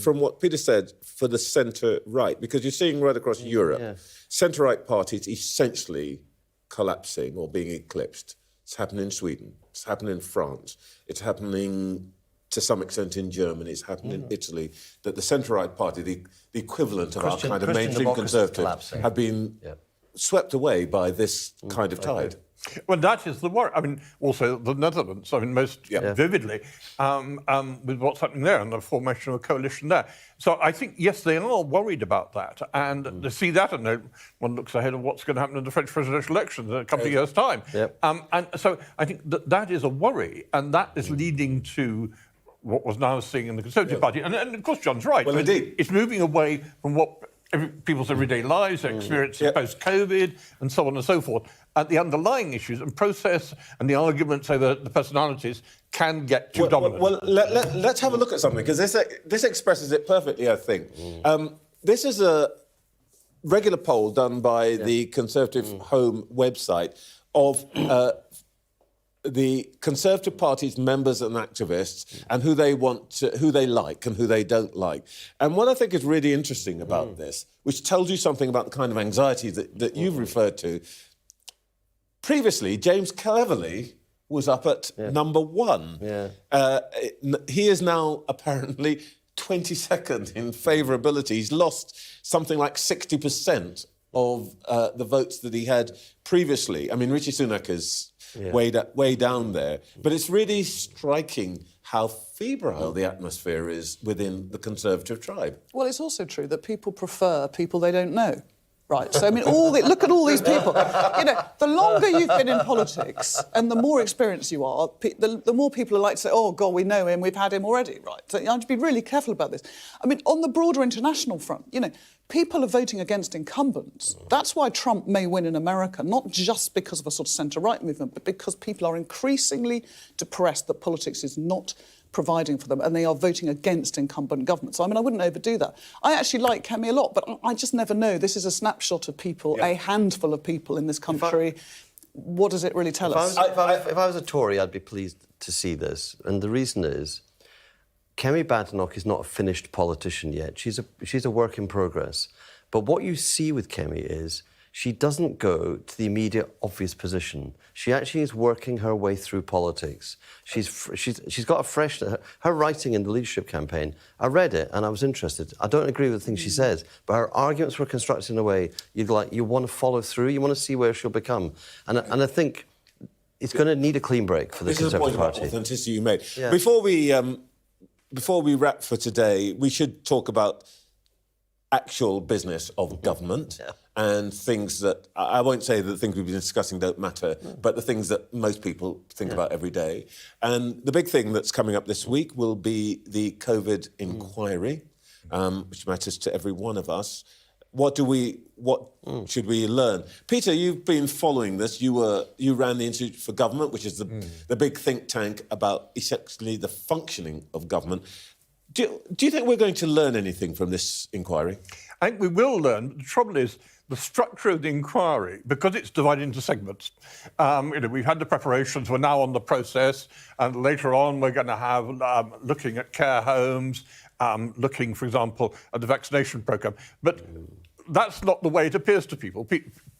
from what Peter said for the centre-right, because you're seeing right across Europe, centre-right parties essentially collapsing or being eclipsed. It's happening in Sweden, it's happening in France, it's happening to some extent in Germany, it's happening in Italy, that the centre-right party, the equivalent of our kind of mainstream Conservative, have been swept away by this kind of tide. Well, that is the worry. I mean, also the Netherlands, I mean, most vividly, with what's happening there and the formation of a coalition there. So I think, yes, they are worried about that. And to see that, and one looks ahead of what's going to happen in the French presidential elections in a couple of years' time. And so I think that is a worry, and that is leading to what was now seeing in the Conservative Party. And of course, John's right. Well, indeed. It's moving away from what people's everyday lives, their experiences post-COVID, and so on and so forth. And the underlying issues and process and the arguments over the personalities can get too dominant. Well, let's have a look at something, because this expresses it perfectly, I think. This is a regular poll done by the Conservative Home website of the Conservative Party's members and activists, and who they like and who they don't like. And what I think is really interesting about this, which tells you something about the kind of anxiety that you've referred to, previously, James Cleverly was up at number one. He is now apparently 22nd in favourability. He's lost something like 60% of the votes that he had previously. I mean, Rishi Sunak is way down there. But it's really striking how febrile the atmosphere is within the Conservative tribe. Well, it's also true that people prefer people they don't know. Right, so I mean, look at all these people. You know, the longer you've been in politics and the more experienced you are, the more people are like to say, oh, God, we know him, we've had him already, right? So you have to be really careful about this. I mean, on the broader international front, you know, people are voting against incumbents. That's why Trump may win in America, not just because of a sort of centre-right movement, but because people are increasingly depressed that politics is not providing for them, and they are voting against incumbent governments. I mean, I wouldn't overdo that. I actually like Kemi a lot, but I just never know. This is a snapshot of people, a handful of people in this country. What does it really tell us? If I was a Tory, I'd be pleased to see this, and the reason is Kemi Badenoch is not a finished politician yet. She's a work in progress. But what you see with Kemi is she doesn't go to the immediate obvious position. She actually is working her way through politics. She's got a fresh... Her writing in the leadership campaign, I read it and I was interested. I don't agree with the things she says, but her arguments were constructed in a way you want to follow through, you want to see where she'll become. And I think it's going to need a clean break for the Conservative Party. This is a point about authenticity you made. Yeah. Before we wrap for today, we should talk about actual business of government and things that, I won't say that the things we've been discussing don't matter, but the things that most people think about every day. And the big thing that's coming up this week will be the COVID inquiry, which matters to every one of us. What should we learn? Peter, you've been following this. You ran the Institute for Government, which is the big think tank about essentially the functioning of government. Do you think we're going to learn anything from this inquiry? I think we will learn. The trouble is the structure of the inquiry, because it's divided into segments. We've had the preparations, we're now on the process, and later on we're going to have looking at care homes, looking, for example, at the vaccination programme. But that's not the way it appears to people.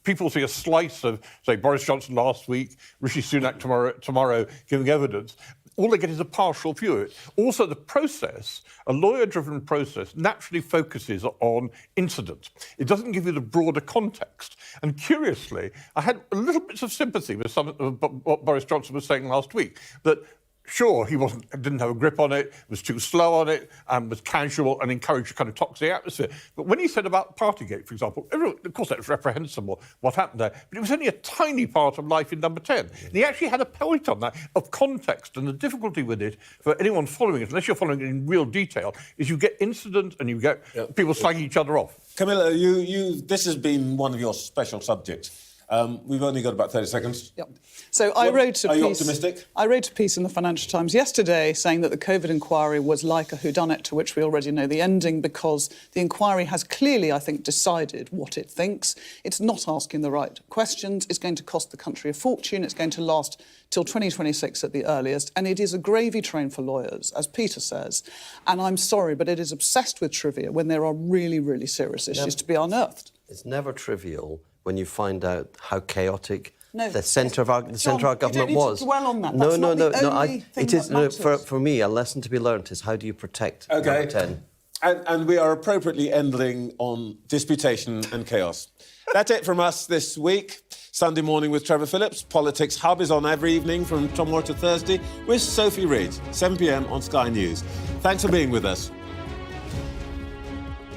People see a slice of, say, Boris Johnson last week, Rishi Sunak tomorrow giving evidence. All they get is a partial view of it. Also, the process, a lawyer-driven process, naturally focuses on incidents. It doesn't give you the broader context. And curiously, I had a little bits of sympathy with some of what Boris Johnson was saying last week, that sure, he didn't have a grip on it, was too slow on it, was casual and encouraged a kind of toxic atmosphere. But when he said about Partygate, for example, of course that's reprehensible, what happened there, but it was only a tiny part of life in Number 10. And he actually had a point on that, of context, and the difficulty with it, for anyone following it, unless you're following it in real detail, is you get incidents and you get people slagging each other off. Camilla, this has been one of your special subjects. We've only got about 30 seconds. Yep. So I wrote a piece... Are you optimistic? I wrote a piece in the Financial Times yesterday saying that the COVID inquiry was like a whodunit to which we already know the ending, because the inquiry has clearly, I think, decided what it thinks. It's not asking the right questions. It's going to cost the country a fortune. It's going to last till 2026 at the earliest. And it is a gravy train for lawyers, as Peter says. And I'm sorry, but it is obsessed with trivia when there are really, really serious issues to be unearthed. It's never trivial when you find out how chaotic No, the centre of our government was. To dwell on that. No, That's no, not no, the no. only thing It is that matters. for me a lesson to be learnt is how do you protect Number 10. And we are appropriately ending on disputation and chaos. That's it from us this week. Sunday Morning with Trevor Phillips. Politics Hub is on every evening from tomorrow to Thursday with Sophie Reid, 7 p.m. on Sky News. Thanks for being with us.